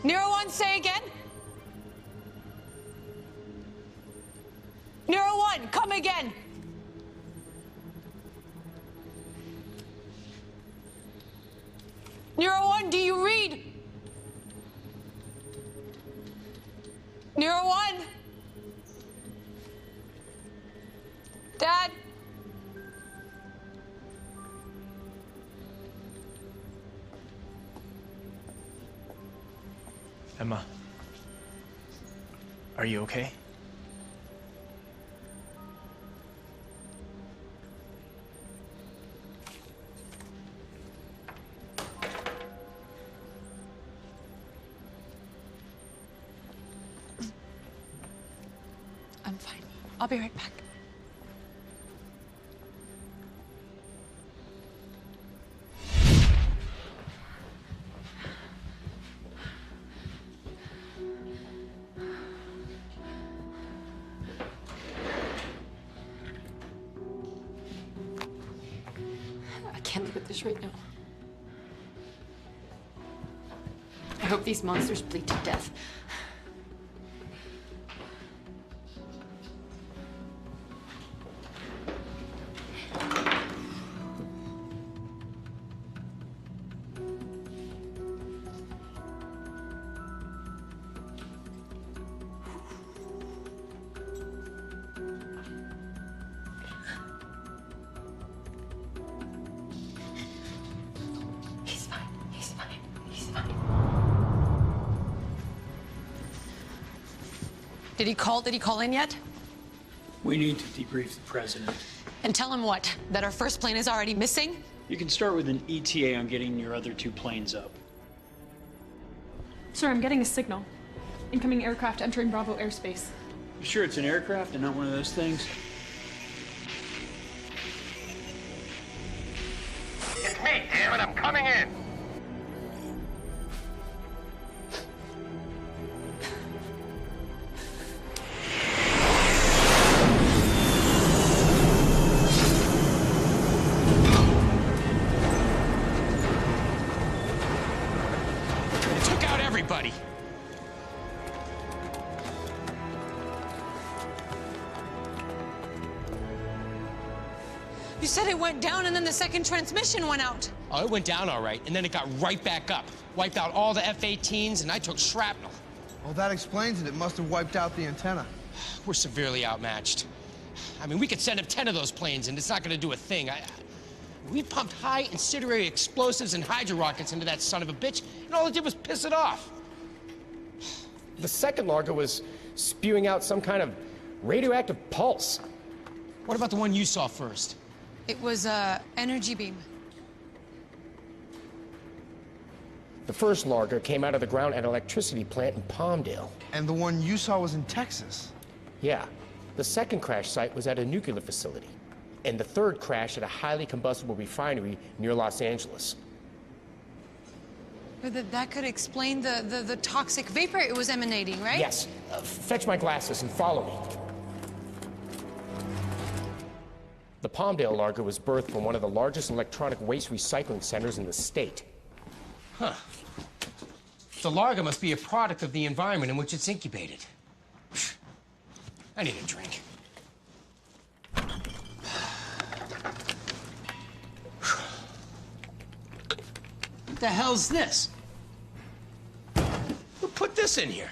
Neuro 1, say again. Neuro 1, come again. Neuro 1, do you read? Emma, are you okay? I'm fine. I'll be right back. I can't look at this right now. I hope these monsters bleed to death. He's fine. He's fine. He's fine. Did he call in yet? We need to debrief the president. And tell him what? That our first plane is already missing? You can start with an ETA on getting your other 2 planes up. Sir, I'm getting a signal. Incoming aircraft entering Bravo airspace. You sure it's an aircraft and not one of those things? It's me, damn it, I'm coming in. It took out everybody. You said it went down and then the second transmission went out. Oh, it went down all right, and then it got right back up. Wiped out all the F-18s, and I took shrapnel. Well, that explains it. It must have wiped out the antenna. We're severely outmatched. I mean, we could send up 10 of those planes, and it's not going to do a thing. We pumped high incendiary explosives and hydro rockets into that son of a bitch, and all it did was piss it off. The second Largo was spewing out some kind of radioactive pulse. What about the one you saw first? It was energy beam. The first Largo came out of the ground at an electricity plant in Palmdale. And the one you saw was in Texas. Yeah. The second crash site was at a nuclear facility. And the third crash at a highly combustible refinery near Los Angeles. But that could explain the toxic vapor it was emanating, right? Yes. Fetch my glasses and follow me. The Palmdale Largo was birthed from one of the largest electronic waste recycling centers in the state. Huh. The Largo must be a product of the environment in which it's incubated. I need a drink. What the hell's this? Who put this in here?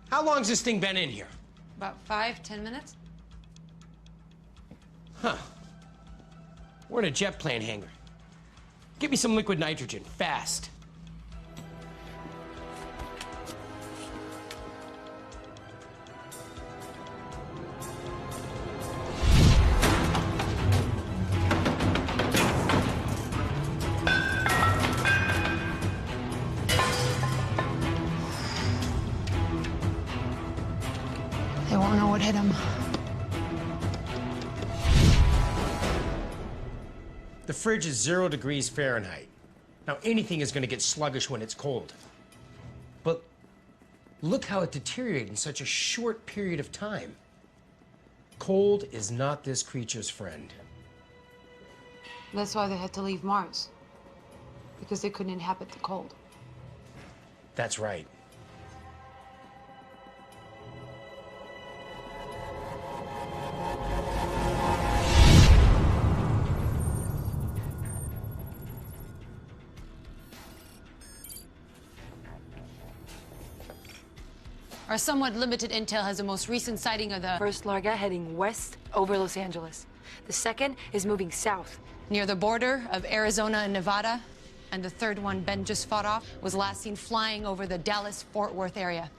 How long's this thing been in here? About 5-10 minutes. Huh. We're in a jet plane hangar. Give me some liquid nitrogen, fast. They won't know what hit him. The fridge is 0 degrees Fahrenheit. Now, anything is going to get sluggish when it's cold. But look how it deteriorated in such a short period of time. Cold is not this creature's friend. That's why they had to leave Mars. Because they couldn't inhabit the cold. That's right. Our somewhat limited intel has the most recent sighting of the First Larga heading west over Los Angeles. The second is moving south. near the border of Arizona and Nevada, And the third one Ben just fought off was last seen flying over the Dallas-Fort Worth area.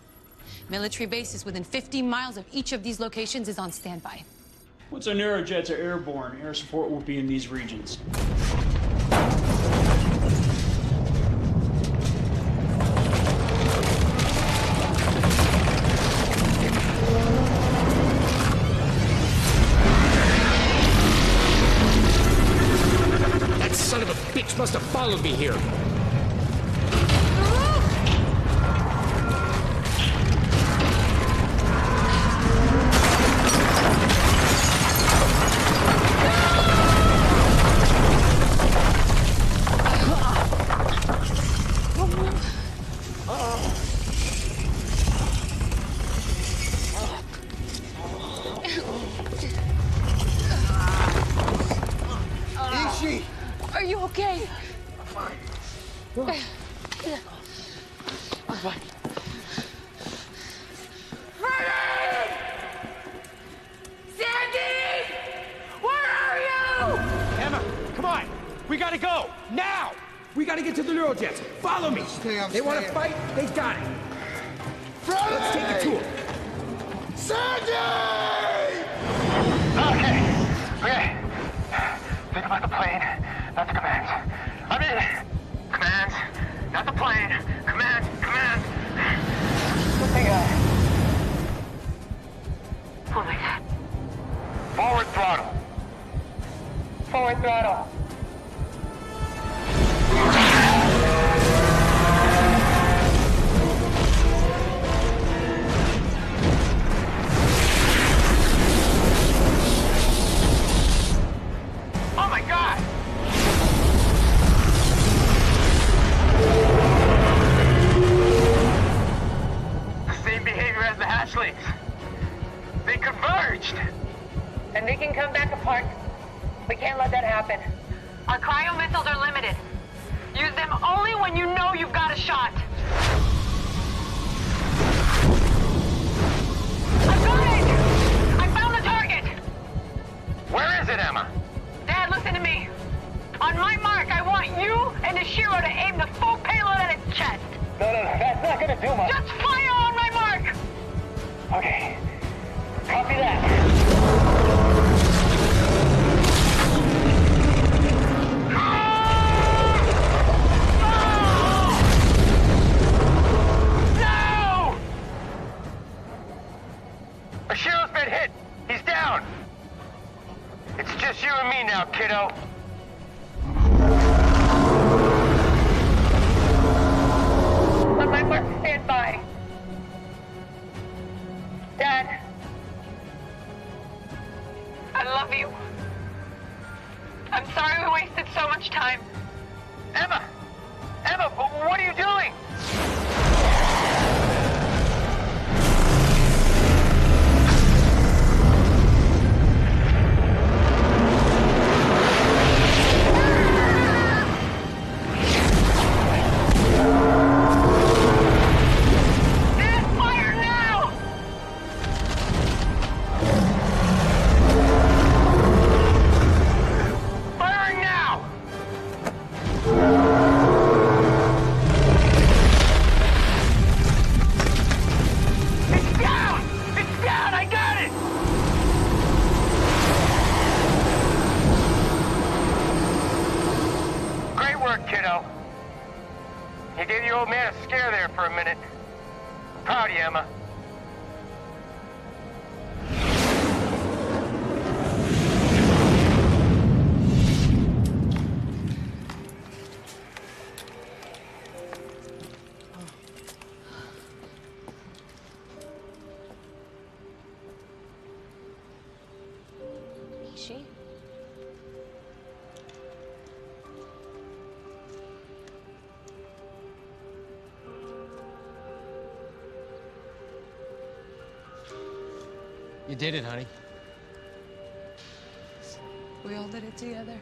Military bases within 50 miles of each of these locations is on standby. Once our Neurojets are airborne, air support will be in these regions. That son of a bitch must have followed me here. Are you okay? I'm fine. I'm fine. Sandy! Where are you? Emma, come on. We gotta go. Now! We gotta get to the Neurojets. Follow me. They want to fight? They got it. Let's take it to them. Sandy! Okay. Think about the plane, not the commands. I'm in. Commands, not the plane. Commands. What they got? Oh my God. Forward throttle. Forward throttle. Oh my God! The same behavior as the hatchlings. They converged. And they can come back apart. We can't let that happen. Our cryo missiles are limited. Use them only when you know you've got a shot. I've got it! I found the target! Where is it, Emma? Dad, listen to me. On my mark, I want you and Ishiro to aim the full payload at its chest. No, that's not gonna do much. Just fire on my mark! Okay. Copy that. No! Ashiro's been hit. He's down. It's just you and me now, kiddo. On my mark, stand by. Dad. I love you. I'm sorry we wasted so much time. Emma, what are you doing? Kiddo. You gave your old man a scare there for a minute. Proud of you, Emma. Is she? You did it, honey. We all did it together.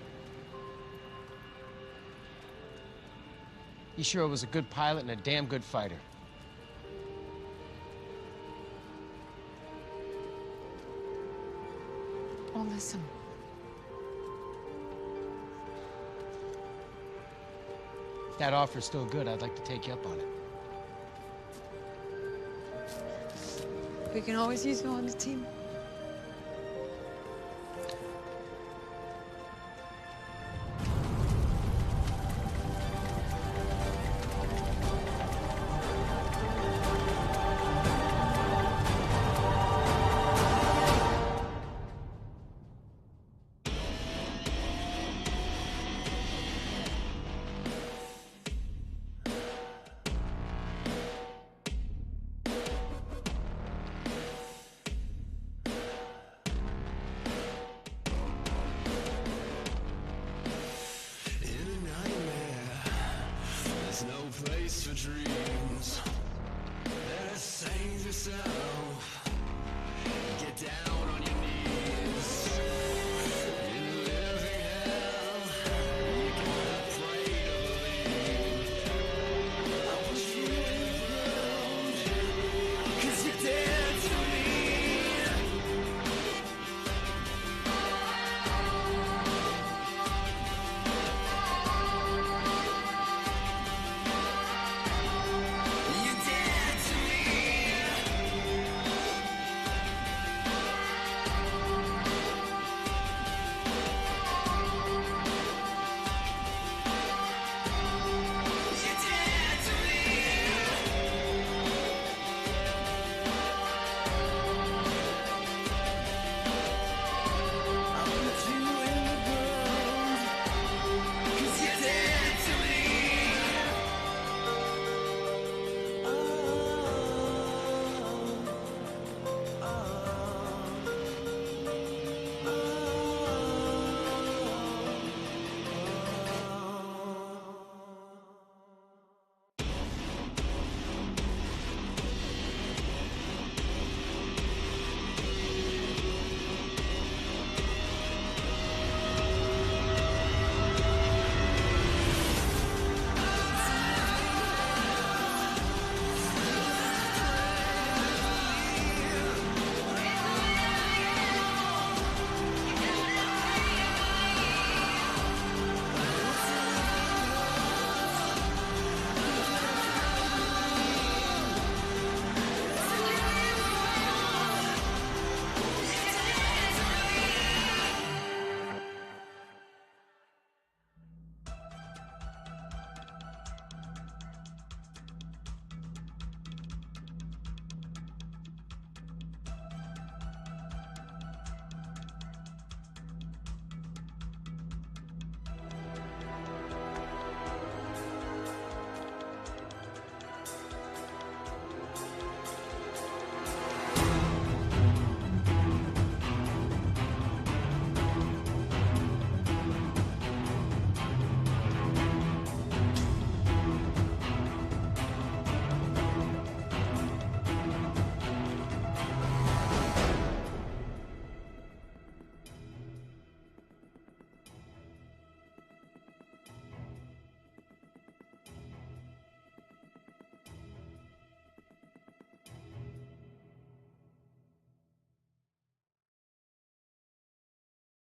Ishiro was a good pilot and a damn good fighter. I'll miss him. If that offer's still good, I'd like to take you up on it. We can always use you on the team. no place for dreams. Better save yourself. Get down on your knees.